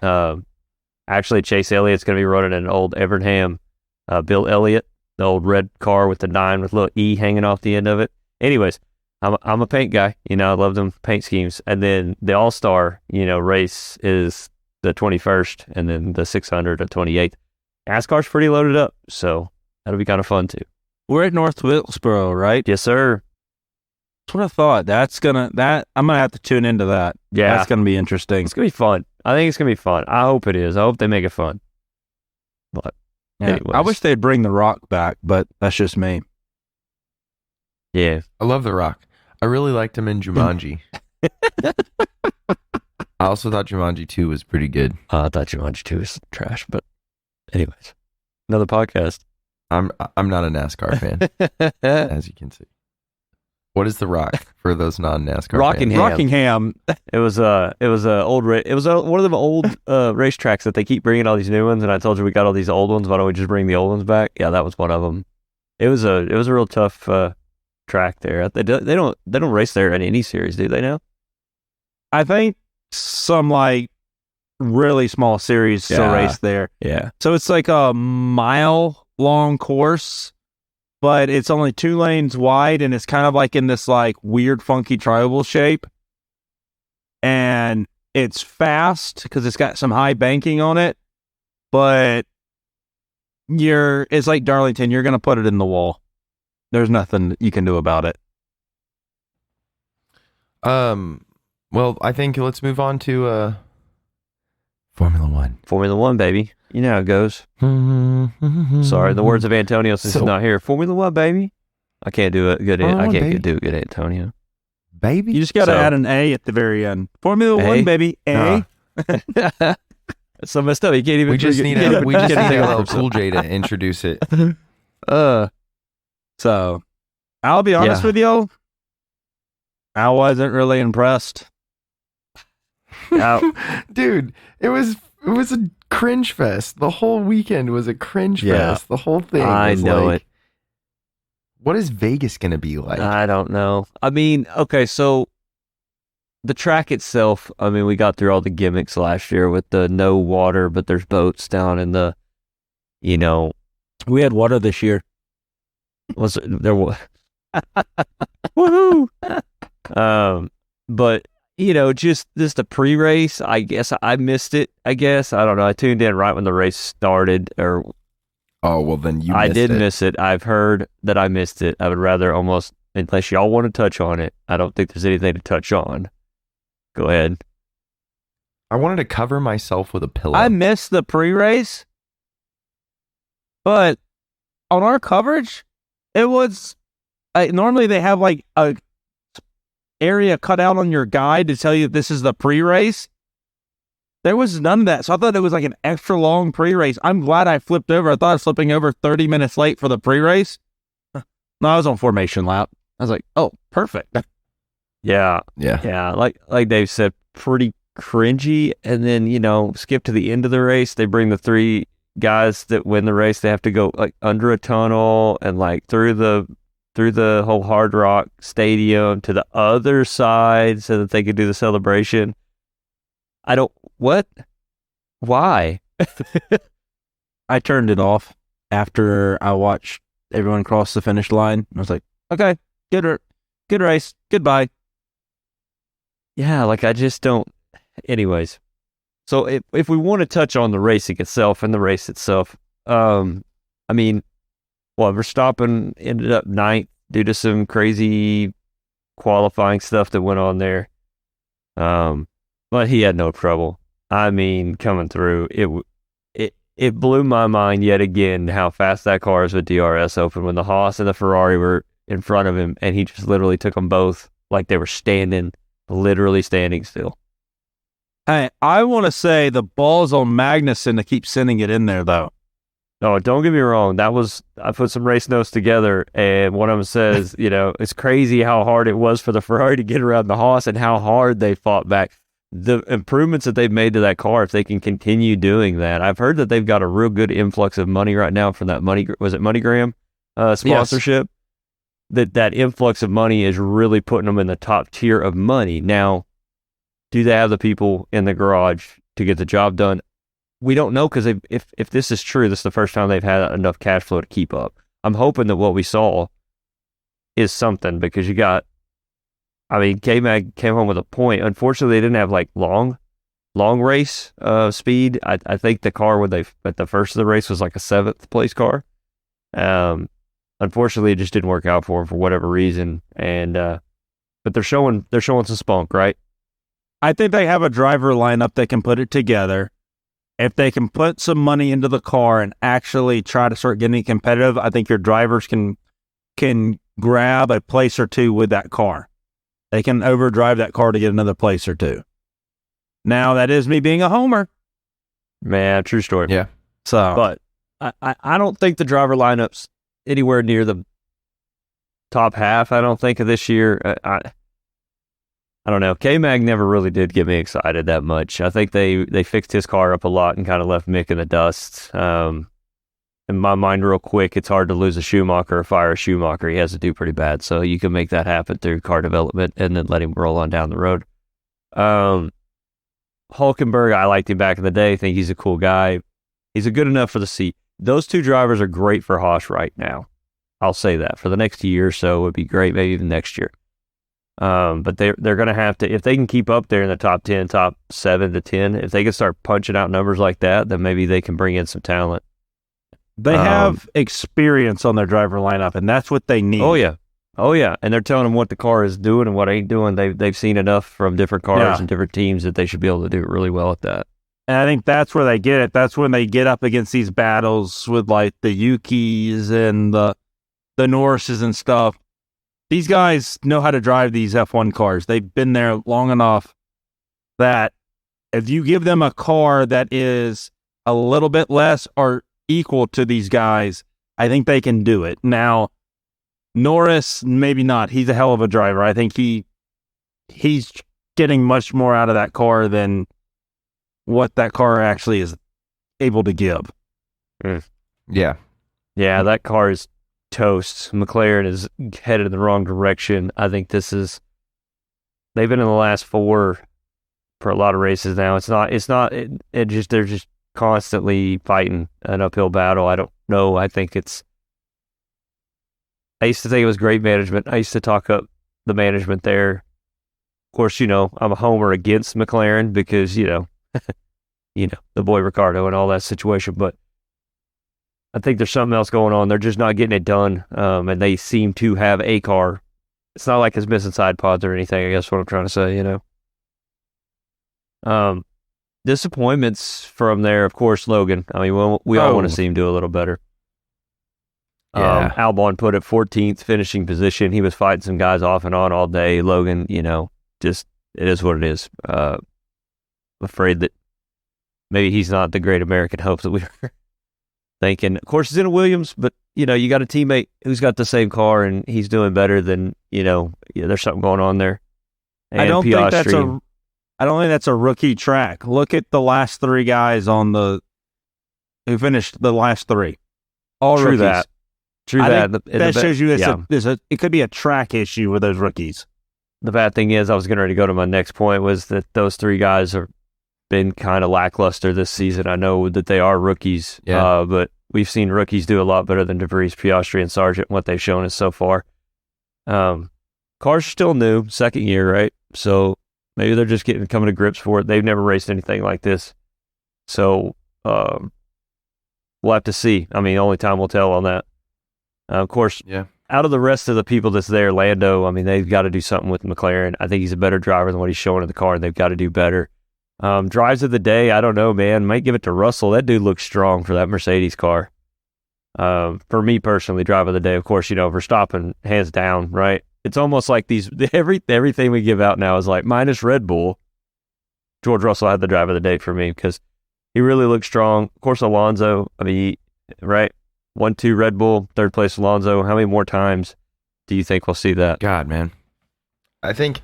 Speaker 1: Actually, Chase Elliott's going to be running an old Evernham Bill Elliott, the old red car with the 9 with a little E hanging off the end of it. Anyways, I'm a paint guy. I love them paint schemes. And then the All-Star, race is the 21st, and then the 600 at 28th. NASCAR's pretty loaded up, so that'll be kind of fun too.
Speaker 3: We're at North Wilkesboro, right?
Speaker 1: Yes, sir.
Speaker 3: That's what I thought. I'm gonna have to tune into that.
Speaker 1: Yeah,
Speaker 3: that's gonna be interesting.
Speaker 1: It's gonna be fun. I think it's gonna be fun. I hope it is. I hope they make it fun. But anyways.
Speaker 3: I wish they'd bring The Rock back, but that's just me.
Speaker 1: Yeah,
Speaker 2: I love The Rock. I really liked him in Jumanji. I also thought Jumanji 2 was pretty good.
Speaker 1: I thought Jumanji 2 was trash, but anyways, another podcast.
Speaker 2: I'm not a NASCAR fan, as you can see. What is The Rock for those non-NASCAR fans?
Speaker 3: Rockingham.
Speaker 1: It was one of them old racetracks that they keep bringing all these new ones. And I told you we got all these old ones. Why don't we just bring the old ones back? Yeah, that was one of them. It was a real tough track there. They don't race there in any series, do they now?
Speaker 3: I think some like really small series still race there.
Speaker 1: Yeah.
Speaker 3: So it's like a mile long course, but it's only 2 lanes wide, and it's kind of like in this like weird funky triangle shape. And it's fast because it's got some high banking on it, but it's like Darlington, you're gonna put it in the wall. There's nothing you can do about it.
Speaker 2: Well, I think let's move on to Formula One.
Speaker 1: Formula One, baby. You know how it goes. Sorry, the words of Antonio since he's not here. Formula One, baby. I can't do it good. I can't do it good, Antonio.
Speaker 2: Baby,
Speaker 3: you just got to add an A at the very end. Formula One, baby. A.
Speaker 1: It's so messed up. You can't even.
Speaker 2: We just need a little Cool J to introduce it.
Speaker 3: So, I'll be honest with you. I wasn't really impressed.
Speaker 2: Dude, it was a cringe fest. The whole weekend was a cringe fest. The whole thing.
Speaker 1: I know it.
Speaker 2: What is Vegas going to be like?
Speaker 1: I don't know. I mean, okay, so the track itself, I mean, we got through all the gimmicks last year with the no water, but there's boats down in the,
Speaker 3: we had water this year.
Speaker 1: Woohoo! But just a pre-race. I guess I missed it. I don't know. I tuned in right when the race started, or
Speaker 2: well, then you.
Speaker 1: I did miss it. I've heard that I missed it. I would rather almost, unless y'all want to touch on it. I don't think there's anything to touch on. Go ahead.
Speaker 2: I wanted to cover myself with a pillow.
Speaker 3: I missed the pre-race, but on our coverage, it was normally they have like a area cut out on your guide to tell you this is the pre-race. There was none of that, so I thought it was like an extra long pre-race. I'm glad I flipped over. I thought I was flipping over 30 minutes late for the pre-race. No, I was on formation lap. I was like, oh, perfect.
Speaker 1: Yeah. Like Dave said, pretty cringy. And then skip to the end of the race. They bring the 3 guys that win the race. They have to go like under a tunnel and like through the whole Hard Rock Stadium to the other side so that they could do the celebration. Why?
Speaker 3: I turned it off after I watched everyone cross the finish line. I was like, okay, good race, goodbye.
Speaker 1: Yeah, like I just don't. Anyways, so if we want to touch on the racing itself and the race itself, I mean, Verstappen ended up 9th due to some crazy qualifying stuff that went on there. But he had no trouble. I mean, coming through, it blew my mind yet again how fast that car is with DRS open when the Haas and the Ferrari were in front of him, and he just literally took them both like they were literally standing still.
Speaker 3: Hey, I want to say the ball's on Magnussen to keep sending it in there, though.
Speaker 1: No, don't get me wrong. I put some race notes together, and one of them says, it's crazy how hard it was for the Ferrari to get around the Haas and how hard they fought back. The improvements that they've made to that car, if they can continue doing that. I've heard that they've got a real good influx of money right now from that MoneyGram sponsorship. Yes. That influx of money is really putting them in the top tier of money. Now, do they have the people in the garage to get the job done? We don't know, because if this is true, this is the first time they've had enough cash flow to keep up. I'm hoping that what we saw is something, because K-Mag came home with a point. Unfortunately, they didn't have like long race speed. I think the car at the first of the race was like a 7th place car. Unfortunately, it just didn't work out for him for whatever reason. And but they're showing some spunk, right?
Speaker 3: I think they have a driver lineup that can put it together. If they can put some money into the car and actually try to start getting competitive, I think your drivers can grab a place or two with that car. They can overdrive that car to get another place or two. Now, that is me being a homer.
Speaker 1: Man, true story.
Speaker 2: Yeah.
Speaker 1: But I don't think the driver lineup's anywhere near the top half, I don't think, of this year. I don't know. K-Mag never really did get me excited that much. I think they fixed his car up a lot and kind of left Mick in the dust. in my mind real quick, it's hard to lose a Schumacher or fire a Schumacher. He has to do pretty bad. So you can make that happen through car development and then let him roll on down the road. Hulkenberg, I liked him back in the day. I think he's a cool guy. He's a good enough for the seat. Those two drivers are great for Haas right now. I'll say that. For the next year or so, it would be great, maybe even next year. But they're going to have to, if they can keep up there in the top 10, top 7 to 10, if they can start punching out numbers like that, then maybe they can bring in some talent.
Speaker 3: They have experience on their driver lineup, and that's what they need.
Speaker 1: Oh, yeah. And they're telling them what the car is doing and what ain't doing. They've seen enough from different cars and different teams that they should be able to do really well at that.
Speaker 3: And I think that's where they get it. That's when they get up against these battles with like the Yukis and the Norrises and stuff. These guys know how to drive these F1 cars. They've been there long enough that if you give them a car that is a little bit less or equal to these guys, I think they can do it. Now, Norris, maybe not. He's a hell of a driver. I think he's getting much more out of that car than what that car actually is able to give.
Speaker 2: Yeah.
Speaker 1: Yeah, that car is toast. McLaren is headed in the wrong direction. I think they've been in the last 4 for a lot of races now. They're just constantly fighting an uphill battle. I don't know. I used to think it was great management. I used to talk up the management there. Of course, I'm a homer against McLaren because, the boy Ricardo and all that situation. But I think there's something else going on. They're just not getting it done. And they seem to have a car. It's not like it's missing side pods or anything, I guess what I'm trying to say, Disappointments from there, of course, Logan. I mean, we all want to see him do a little better.
Speaker 2: Yeah.
Speaker 1: Albon put at 14th finishing position. He was fighting some guys off and on all day. Logan, just it is what it is. Afraid that maybe he's not the great American hope that we were thinking. Of course, he's in a Williams, but you got a teammate who's got the same car and he's doing better than there's something going on there. And
Speaker 3: I don't
Speaker 1: Piastri,
Speaker 3: think that's a rookie track. Look at the last 3 guys who finished the last 3. All
Speaker 1: True
Speaker 3: rookies.
Speaker 1: that. True
Speaker 3: I
Speaker 1: that.
Speaker 3: think that shows you it could be a track issue with those rookies.
Speaker 1: The bad thing is, I was getting ready to go to my next point, was that those 3 guys have been kind of lackluster this season. I know that they are rookies, but we've seen rookies do a lot better than De Vries, Piastri, and Sargent, what they've shown us so far. Cars are still new, second year, right? So maybe they're just coming to grips for it. They've never raced anything like this. So we'll have to see. I mean, only time will tell on that. Of course, out of the rest of the people that's there, Lando, I mean, they've got to do something with McLaren. I think he's a better driver than what he's showing in the car, and they've got to do better. Drives of the day, I don't know, man. Might give it to Russell. That dude looks strong for that Mercedes car. For me personally, drive of the day, of course, Verstappen, hands down, right? It's almost like everything we give out now is like minus Red Bull. George Russell had the drive of the day for me because he really looked strong. Of course, Alonso, right? 1-2 Red Bull, third place Alonso. How many more times do you think we'll see that?
Speaker 2: God, man. I think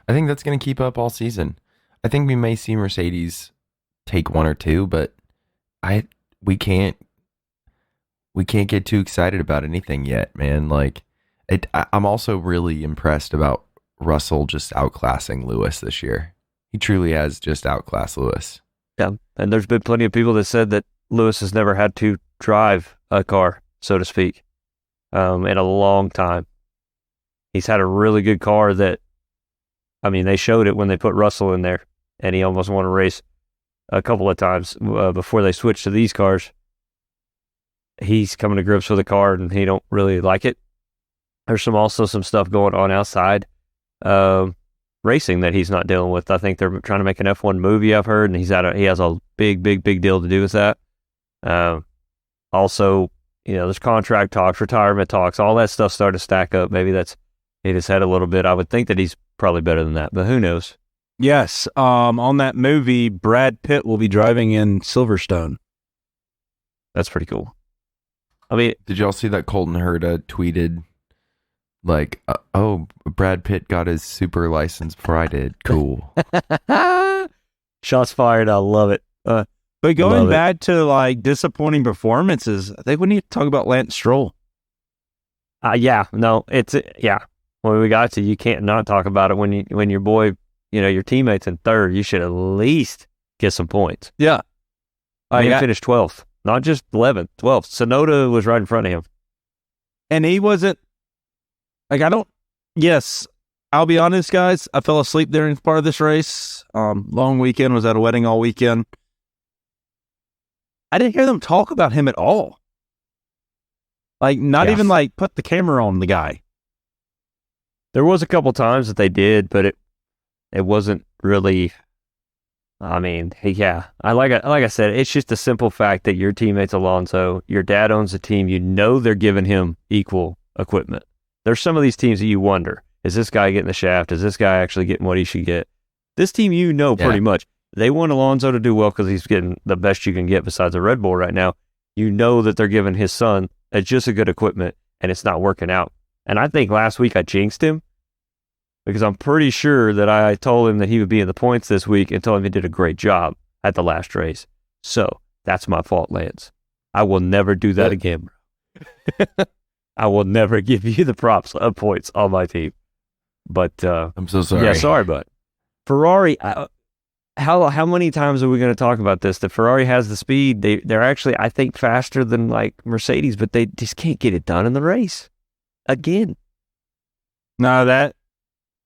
Speaker 2: that's going to keep up all season. I think we may see Mercedes take 1 or 2, but we can't get too excited about anything yet, man. I'm also really impressed about Russell just outclassing Lewis this year. He truly has just outclassed Lewis.
Speaker 1: Yeah, and there's been plenty of people that said that Lewis has never had to drive a car, so to speak, in a long time. He's had a really good car that, they showed it when they put Russell in there, and he almost won a race a couple of times before they switched to these cars. He's coming to grips with the car, and he don't really like it. There's also some stuff going on outside racing that he's not dealing with. I think they're trying to make an F1 movie, I've heard, and he has a big deal to do with that. Also, there's contract talks, retirement talks, all that stuff starting to stack up. Maybe that's hit his head a little bit. I would think that he's probably better than that, but who knows?
Speaker 3: Yes. On that movie, Brad Pitt will be driving in Silverstone.
Speaker 1: That's pretty cool. Did
Speaker 2: y'all see that Colton Herta tweeted Brad Pitt got his super license before I did. Cool.
Speaker 1: Shots fired. I love it.
Speaker 3: But going
Speaker 1: Love it.
Speaker 3: back to like disappointing performances, I think we need to talk about Lance Stroll.
Speaker 1: Yeah, no, when we got to, you can't not talk about it when your boy, your teammate's in third. You should at least get some points.
Speaker 3: Yeah.
Speaker 1: He finished 12th, not just 11th, 12th. Sonoda was right in front of him.
Speaker 3: And he wasn't, yes, I'll be honest, guys, I fell asleep during part of this race. Long weekend, was at a wedding all weekend. I didn't hear them talk about him at all. Like, not even like put the camera on the guy.
Speaker 1: There was a couple times that they did, but it wasn't really. I mean, like I said, it's just a simple fact that your teammate's Alonso. Your dad owns the team. They're giving him equal equipment. There's some of these teams that you wonder, is this guy getting the shaft? Is this guy actually getting what he should get? This team, pretty much. They want Alonso to do well because he's getting the best you can get besides a Red Bull right now. You know that they're giving his son just a good equipment, and it's not working out. And I think last week I jinxed him because I'm pretty sure that I told him that he would be in the points this week and told him he did a great job at the last race. So that's my fault, Lance. I will never do that again, bro. I will never give you the props of points on my team. But
Speaker 2: I'm so sorry.
Speaker 1: Yeah, sorry, bud. Ferrari, how many times are we going to talk about this? That Ferrari has the speed. They're actually, I think, faster than like Mercedes, but they just can't get it done in the race. Again.
Speaker 3: No, that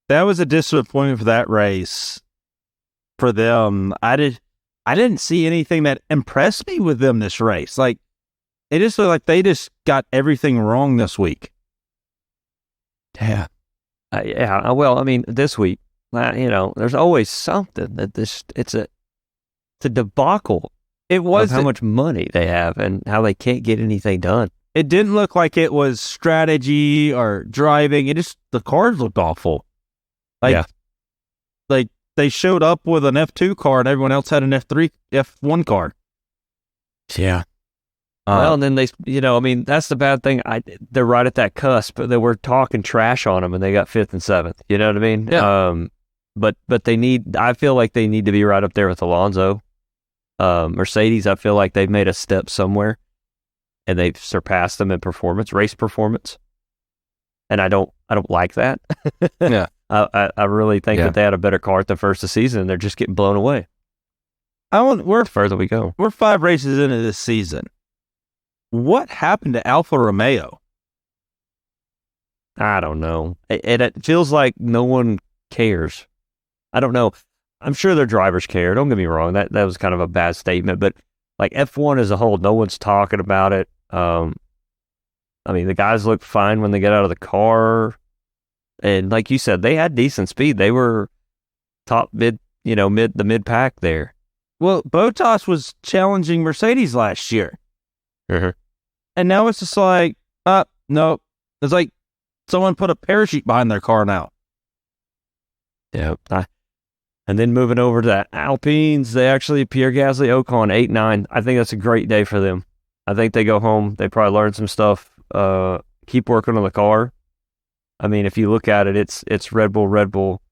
Speaker 3: was a disappointment for that race. For them, I didn't see anything that impressed me with them this race. Like, it just looked like they just got everything wrong this week.
Speaker 1: Yeah. Well, I mean, this week, there's always something that it's a debacle.
Speaker 3: It was
Speaker 1: of how much money they have and how they can't get anything done.
Speaker 3: It didn't look like it was strategy or driving. The cars looked awful. Like they showed up with an F2 car and everyone else had an F1 car.
Speaker 1: Yeah. Well, and then they, that's the bad thing. They're right at that cusp. They were talking trash on them, and they got 5th and 7th. You know what I mean?
Speaker 3: Yeah.
Speaker 1: But I feel like they need to be right up there with Alonso. Mercedes, I feel like they've made a step somewhere, and they've surpassed them in race performance. And I don't like that.
Speaker 3: Yeah.
Speaker 1: I really think that they had a better car at the first of the season, and they're just getting blown away.
Speaker 3: We're
Speaker 1: further we go.
Speaker 3: We're 5 races into this season. What happened to Alfa Romeo?
Speaker 1: I don't know. It feels like no one cares. I don't know. I'm sure their drivers care. Don't get me wrong. That was kind of a bad statement, but like F1 as a whole, no one's talking about it. I mean, the guys look fine when they get out of the car. And like you said, they had decent speed. They were top the mid pack there.
Speaker 3: Well, Bottas was challenging Mercedes last year.
Speaker 1: Mm-hmm.
Speaker 3: And now it's just like, no. It's like someone put a parachute behind their car now.
Speaker 1: Yeah. And then moving over to the Alpines, Pierre Gasly, Ocon, 8-9. I think that's a great day for them. I think they go home. They probably learn some stuff. Keep working on the car. I mean, if you look at it, it's Red Bull,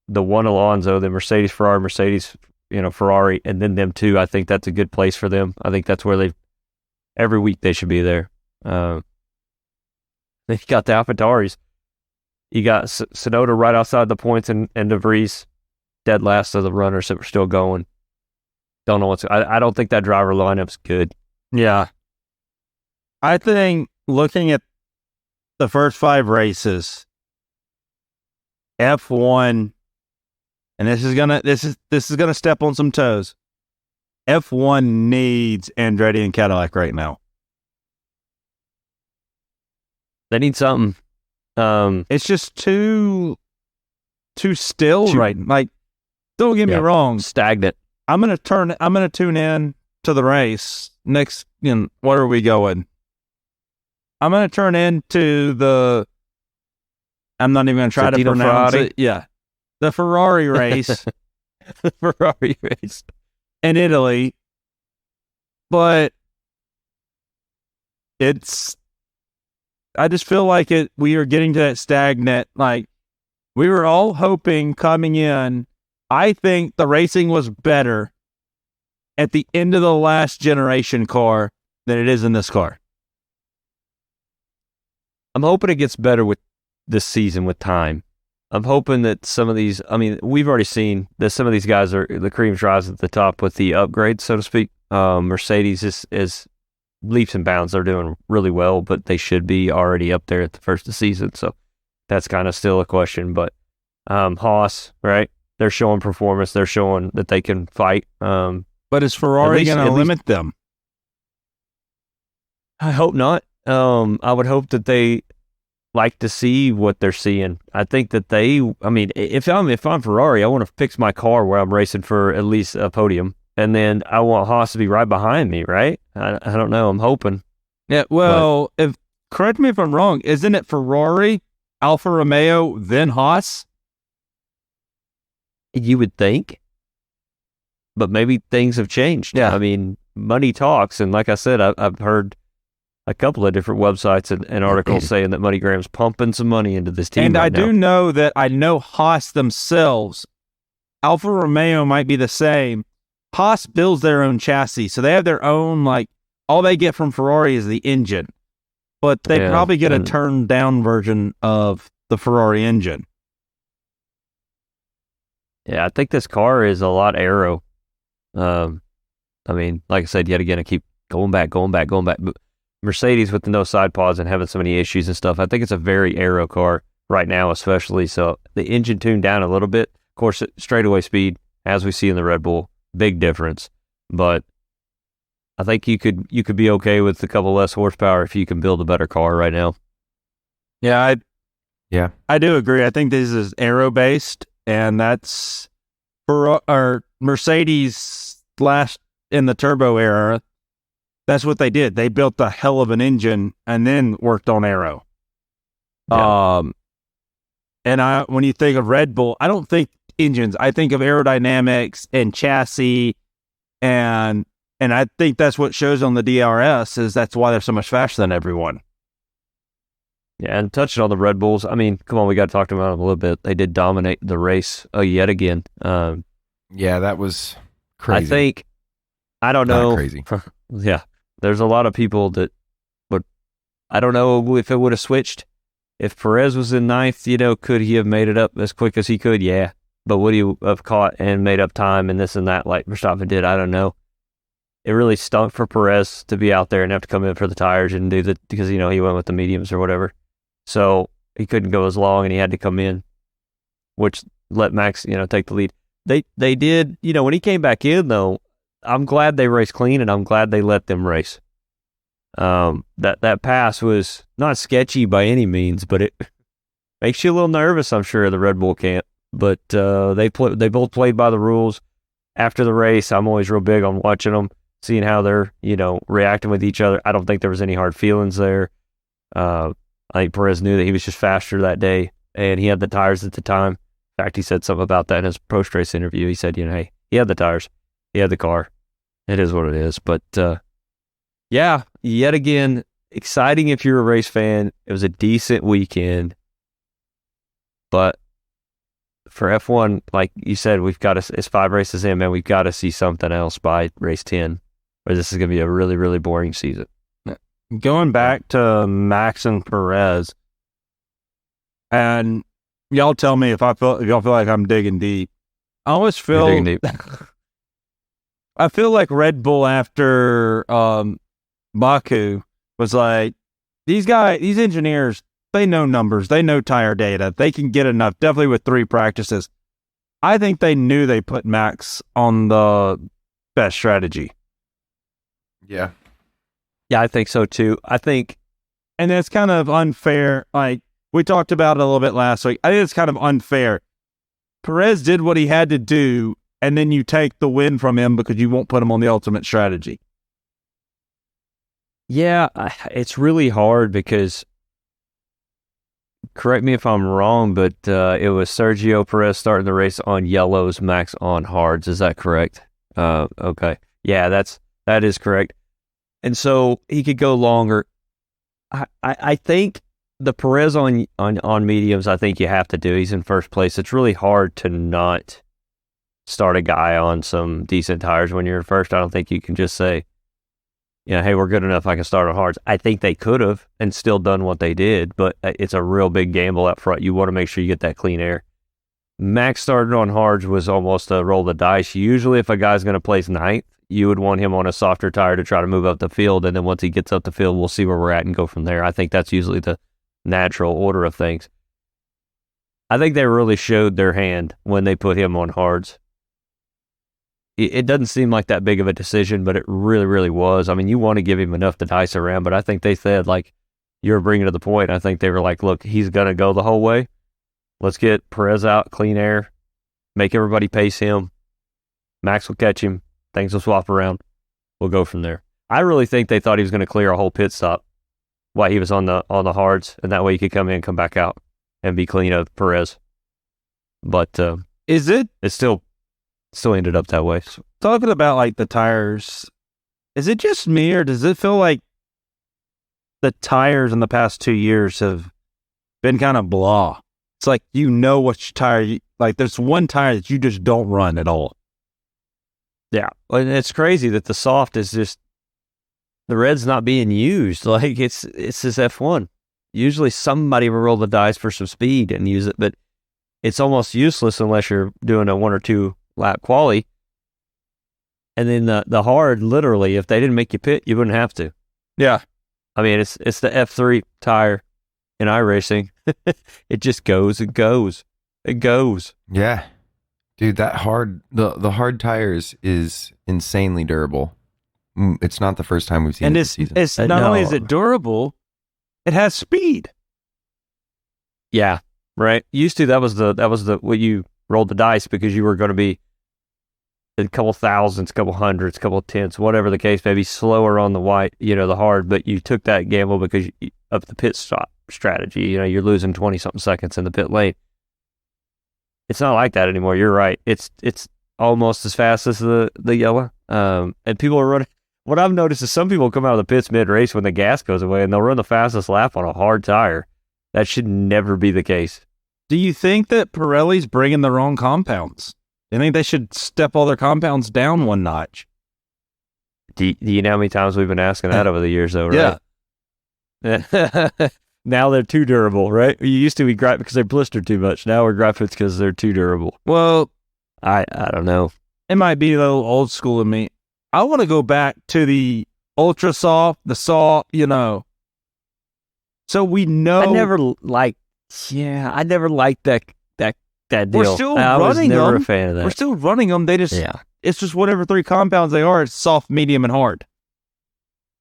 Speaker 1: the one Alonso, then Mercedes, Ferrari, and then them two. I think that's a good place for them. I think that's where every week they should be there. They got the AlphaTauris. You got Tsunoda right outside the points and De Vries dead last of the runners that were still going. Don't know I don't think that driver lineup's good.
Speaker 3: Yeah. I think looking at the first 5 races, F1, and this is gonna step on some toes. F1 needs Andretti and Cadillac right now.
Speaker 1: They need something.
Speaker 3: It's just too still right. Like, don't get me wrong,
Speaker 1: stagnant.
Speaker 3: I'm gonna tune in to the race next. What are we going? I'm gonna turn into the. I'm not even gonna try to pronounce it. Yeah, the Ferrari race.
Speaker 1: The Ferrari race
Speaker 3: in Italy, but I just feel like we are getting to that stagnant, like we were all hoping coming in. I think the racing was better at the end of the last generation car than it is in this car?
Speaker 1: I'm hoping it gets better with this season with time. I'm hoping that some of these, I mean, we've already seen that some of these guys are, the cream's rising at the top with the upgrades, so to speak. Mercedes is leaps and bounds. They're doing really well, but they should be already up there at the first of the season. So that's kind of still a question. But Haas, right? They're showing performance. They're showing that they can fight.
Speaker 3: But is Ferrari going to limit them?
Speaker 1: I hope not. I would hope that they like to see what they're seeing. I think that if I'm Ferrari, I want to fix my car where I'm racing for at least a podium. And then I want Haas to be right behind me, right? I don't know. I'm hoping.
Speaker 3: Yeah, well, correct me if I'm wrong, isn't it Ferrari, Alfa Romeo, then Haas?
Speaker 1: You would think. But maybe things have changed.
Speaker 3: Yeah.
Speaker 1: I mean, money talks. And like I said, I've heard a couple of different websites and articles saying that MoneyGram's pumping some money into this team.
Speaker 3: And
Speaker 1: right
Speaker 3: I
Speaker 1: now.
Speaker 3: do know that Haas themselves, Alfa Romeo might be the same. Haas builds their own chassis, so they have their own, all they get from Ferrari is the engine. But they probably get a turned down version of the Ferrari engine.
Speaker 1: Yeah, I think this car is a lot aero. I mean, like I said, yet again, I keep going back. But Mercedes with the no side pods and having so many issues and stuff, I think it's a very aero car right now, especially. So the engine tuned down a little bit. Of course, straightaway speed, as we see in the Red Bull, big difference. But I think you could be okay with a couple less horsepower if you can build a better car right now.
Speaker 3: Yeah, I do agree. I think this is aero based, and that's for our Mercedes last in the turbo era. That's what they did. They built a hell of an engine and then worked on aero.
Speaker 1: Yeah.
Speaker 3: And when you think of Red Bull, I don't think engines. I think of aerodynamics and chassis, and I think that's what shows on the DRS is that's why they're so much faster than everyone.
Speaker 1: Yeah, and touching on the Red Bulls, I mean, come on, we got to talk about them a little bit. They did dominate the race yet again.
Speaker 2: Yeah, that was crazy.
Speaker 1: I don't know.
Speaker 2: Not crazy.
Speaker 1: Yeah, there's a lot of people that would. I don't know if it would have switched. If Perez was in ninth, could he have made it up as quick as he could? Yeah. But would he have caught and made up time and this and that like Verstappen did? I don't know. It really stunk for Perez to be out there and have to come in for the tires and do because, he went with the mediums or whatever. So he couldn't go as long and he had to come in, which let Max, take the lead. They did, when he came back in though, I'm glad they raced clean and I'm glad they let them race. That pass was not sketchy by any means, but it makes you a little nervous, I'm sure, the Red Bull camp. But they both played by the rules. After the race, I'm always real big on watching them, seeing how they're reacting with each other. I don't think there was any hard feelings there. I think Perez knew that he was just faster that day, and he had the tires at the time. In fact, he said something about that in his post-race interview. He said, hey, he had the tires, he had the car. It is what it is. But yeah, yet again, exciting if you're a race fan. It was a decent weekend, but for F1, like you said, it's 5 races in, man. We've got to see something else by race 10, or this is going to be a really, really boring season.
Speaker 3: Going back to Max and Perez, and y'all tell me if y'all feel like I'm digging deep. I always feel
Speaker 1: You're digging deep.
Speaker 3: I feel like Red Bull after Baku was like, these engineers, they know numbers, they know tire data, they can get enough, definitely with 3 practices. I think they knew they put Max on the best strategy.
Speaker 2: Yeah.
Speaker 1: Yeah, I think so too.
Speaker 3: And it's kind of unfair. Like we talked about it a little bit last week. I think it's kind of unfair. Perez did what he had to do, and then you take the win from him because you won't put him on the ultimate strategy.
Speaker 1: Yeah, it's really hard because, correct me if I'm wrong, but it was Sergio Perez starting the race on yellows, Max on hards. Is that correct? Okay. Yeah, that is correct. And so he could go longer. I think the Perez on mediums, I think you have to do. He's in first place. It's really hard to not start a guy on some decent tires when you're first. I don't think you can just say, hey, we're good enough, I can start on hards. I think they could have and still done what they did, but it's a real big gamble up front. You want to make sure you get that clean air. Max started on hards was almost a roll the dice. Usually if a guy's going to place ninth, you would want him on a softer tire to try to move up the field, and then once he gets up the field, we'll see where we're at and go from there. I think that's usually the natural order of things. I think they really showed their hand when they put him on hards. It doesn't seem like that big of a decision, but it really, really was. I mean, you want to give him enough to dice around, but I think they said, like, you're bringing to the point. I think they were like, look, he's going to go the whole way. Let's get Perez out, clean air, make everybody pace him. Max will catch him. Things will swap around. We'll go from there. I really think they thought he was going to clear a whole pit stop while he was on the hards, and that way he could come in and come back out and be clean of Perez. But it still ended up that way.
Speaker 3: Talking about like the tires, is it just me or does it feel like the tires in the past 2 years have been kind of blah? It's like which tire, like there's one tire that you just don't run at all.
Speaker 1: Yeah, and it's crazy that the soft is just, the red's not being used. Like it's this F1. Usually somebody will roll the dice for some speed and use it, but it's almost useless unless you're doing a 1 or 2 lap quali. And then the hard, literally, if they didn't make you pit, you wouldn't have to.
Speaker 3: Yeah.
Speaker 1: I mean, it's the F3 tire in iRacing. It just goes. It goes.
Speaker 2: Yeah. Dude, that the hard tires is insanely durable. It's not the first time we've seen it this season.
Speaker 3: It's not only is it durable, it has speed.
Speaker 1: Yeah, right. Used to, that was the what you rolled the dice because you were going to be a couple thousands, couple hundreds, couple tenths, whatever the case may be, slower on the white, the hard, but you took that gamble because of the pit stop strategy. You're losing 20 something seconds in the pit lane. It's not like that anymore. You're right. It's almost as fast as the yellow. And people are running. What I've noticed is some people come out of the pits mid-race when the gas goes away and they'll run the fastest lap on a hard tire. That should never be the case.
Speaker 3: Do you think that Pirelli's bringing the wrong compounds? Do you think they should step all their compounds down one notch?
Speaker 1: Do you know how many times we've been asking that over the years, though, right? Yeah. Now they're too durable, right? You used to be gripe because they blister too much. Now we're griping because they're too durable.
Speaker 3: Well,
Speaker 1: I don't know.
Speaker 3: It might be a little old school of me. I want to go back to the ultra soft, the soft, So we know.
Speaker 1: I never liked that deal.
Speaker 3: We're still
Speaker 1: I
Speaker 3: running
Speaker 1: was never
Speaker 3: them.
Speaker 1: a fan of that.
Speaker 3: We're still running them. They just, it's just whatever 3 compounds they are. It's soft, medium, and hard.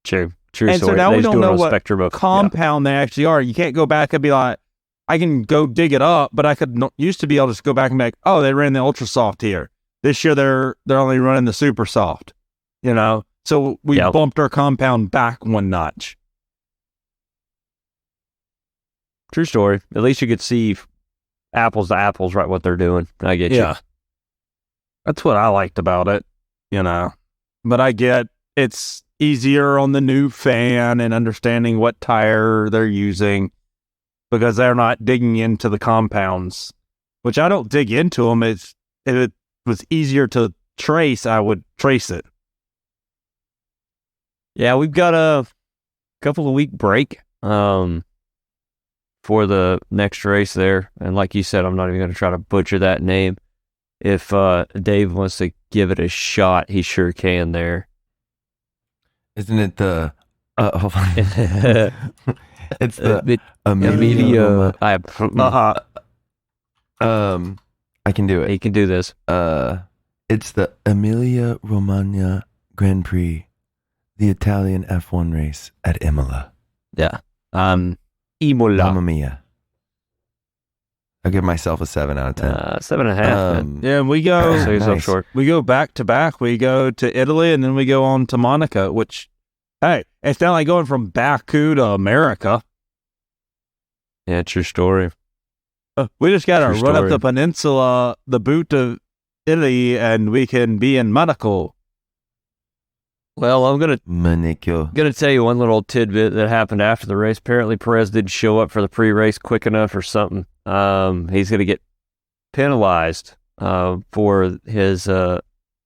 Speaker 1: True.
Speaker 3: And
Speaker 1: story.
Speaker 3: so now
Speaker 1: they
Speaker 3: we don't know what
Speaker 1: spectrum of,
Speaker 3: compound they actually are. You can't go back and be like, I can go dig it up, but I could used to be able to just go back and be like, oh, they ran the ultra soft here. This year they're only running the super soft. So we bumped our compound back one notch.
Speaker 1: True story. At least you could see apples to apples, right? What they're doing. I get you.
Speaker 3: That's what I liked about it. But I get it's easier on the new fan and understanding what tire they're using because they're not digging into the compounds, which I don't dig into them. If it was easier to trace, I would trace it.
Speaker 1: Yeah, we've got a couple of week break for the next race there. And like you said, I'm not even going to try to butcher that name. If Dave wants to give it a shot, he sure can there.
Speaker 2: Isn't it the it's the
Speaker 1: Emilio.
Speaker 2: I can do it.
Speaker 1: He can do this.
Speaker 2: It's the Emilia Romagna Grand Prix, the Italian F1 race at Imola.
Speaker 1: Yeah. Imola.
Speaker 2: Mamma mia. I'll give myself a 7 out of 10.
Speaker 1: 7.5.
Speaker 3: Yeah, we go.
Speaker 1: So he's up short.
Speaker 3: We go back to back. We go to Italy and then we go on to Monaco. Which, hey, it's not like going from Baku to America.
Speaker 1: Yeah, true story.
Speaker 3: We just gotta run up the peninsula, the boot of Italy, and we can be in Monaco.
Speaker 1: Well, I'm gonna tell you one little tidbit that happened after the race. Apparently, Perez didn't show up for the pre-race quick enough or something. He's gonna get penalized for his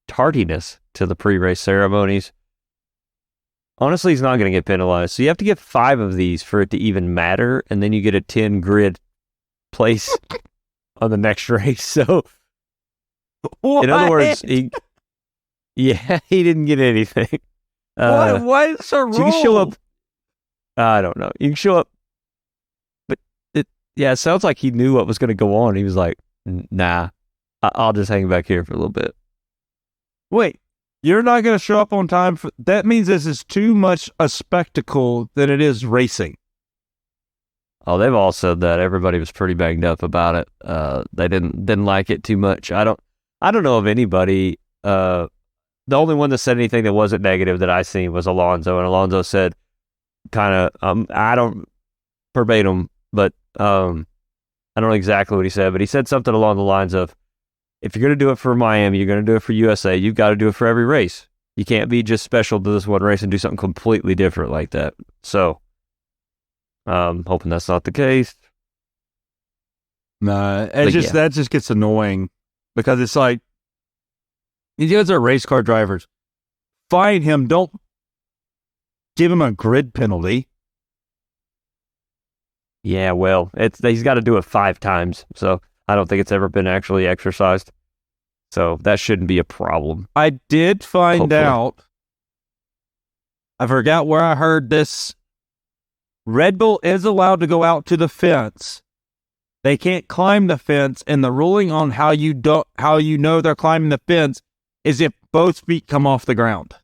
Speaker 1: tardiness to the pre-race ceremonies. Honestly, he's not going to get penalized. So you have to get 5 of these for it to even matter, and then you get a 10 grid place on the next race. So, in other words, he didn't get anything.
Speaker 3: Why is there a rule?
Speaker 1: So you can show up. I don't know. You can show up, but it sounds like he knew what was going to go on. He was like, "Nah, I'll just hang back here for a little bit."
Speaker 3: Wait, you're not going to show up on time? That means this is too much a spectacle than it is racing.
Speaker 1: Oh, they've all said that. Everybody was pretty banged up about it. They didn't like it too much. I don't know of anybody. The only one that said anything that wasn't negative that I seen was Alonso, and Alonso said, kind of, I don't verbatim, but I don't know exactly what he said, but he said something along the lines of, if you're going to do it for Miami, you're going to do it for USA, you've got to do it for every race. You can't be just special to this one race and do something completely different like that. So, hoping that's not the case.
Speaker 3: Nah, that just gets annoying because it's like, these guys are race car drivers. Fine him, don't give him a grid penalty.
Speaker 1: Yeah, well, he's got to do it 5 times, so I don't think it's ever been actually exercised. So that shouldn't be a problem.
Speaker 3: I did find out, I forgot where I heard this. Red Bull is allowed to go out to the fence. They can't climb the fence, and the ruling on how you know they're climbing the fence is if both feet come off the ground.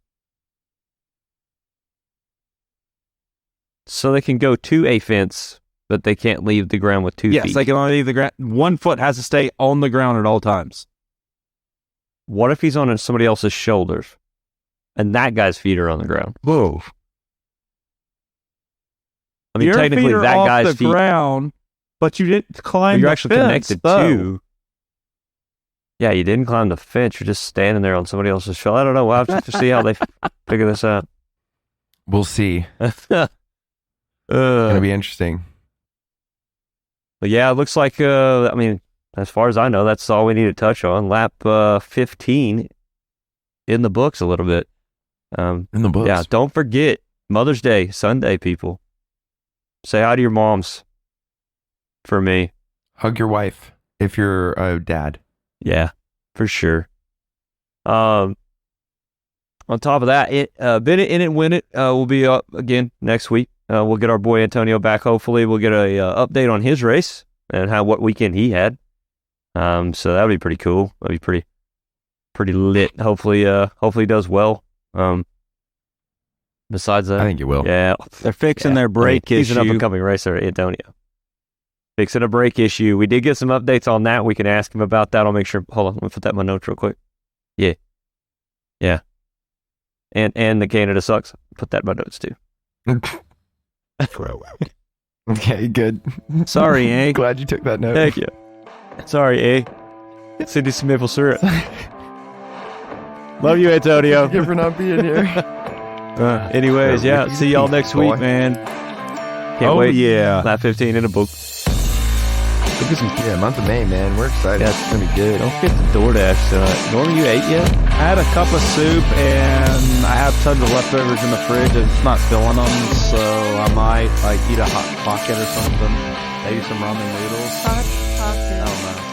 Speaker 1: So they can go to a fence, but they can't leave the ground with 2 feet.
Speaker 3: Yes, they can only leave the ground. 1 foot has to stay on the ground at all times.
Speaker 1: What if he's on somebody else's shoulders and that guy's feet are on the ground?
Speaker 3: Whoa.
Speaker 1: I mean,
Speaker 3: your
Speaker 1: technically,
Speaker 3: feet are
Speaker 1: that
Speaker 3: off
Speaker 1: guy's
Speaker 3: the
Speaker 1: feet.
Speaker 3: ground, but you didn't climb
Speaker 1: You're
Speaker 3: the
Speaker 1: actually
Speaker 3: fence,
Speaker 1: connected
Speaker 3: though.
Speaker 1: to. Yeah, you didn't climb the fence. You're just standing there on somebody else's shoulder. I don't know. We'll have to see how they figure this out.
Speaker 2: We'll see. It's going to be interesting.
Speaker 1: But yeah, it looks like, I mean, as far as I know, that's all we need to touch on. Lap 15 in the books a little bit.
Speaker 2: In the books.
Speaker 1: Yeah, don't forget, Mother's Day, Sunday, people. Say hi to your moms for me.
Speaker 2: Hug your wife if you're a dad.
Speaker 1: Yeah, for sure. On top of that, Bennett in it, win it. Will be up again next week. We'll get our boy Antonio back. Hopefully, we'll get a update on his race and what weekend he had. So that'll be pretty cool. That'll be pretty lit. Hopefully, he does well. Besides that,
Speaker 2: I think it will.
Speaker 1: Yeah,
Speaker 3: They're fixing their brake issue.
Speaker 1: He's an up-and-coming racer, Antonio. Fixing a brake issue. We did get some updates on that. We can ask him about that. I'll make sure. Hold on. Let me put that in my notes real quick. Yeah. And the Canada sucks. Put that in my notes too.
Speaker 2: Okay, good.
Speaker 3: Sorry, eh?
Speaker 2: Glad you took that note.
Speaker 1: Thank you. Sorry, eh? Send you some maple syrup. Love you, Antonio.
Speaker 2: Thank you for not being here.
Speaker 1: Anyways, yeah. See y'all next week, man. Can't wait.
Speaker 3: Yeah.
Speaker 1: Lap 15 in a book.
Speaker 2: Yeah, month of May, man. We're excited.
Speaker 1: Yeah, it's going to be good. Don't forget the DoorDash tonight. Norman, you ate yet?
Speaker 3: I had a cup of soup, and I have tons of leftovers in the fridge. It's not filling them, so I might eat a hot pocket or something. Maybe some ramen noodles.
Speaker 5: Hot pocket.
Speaker 3: I don't know.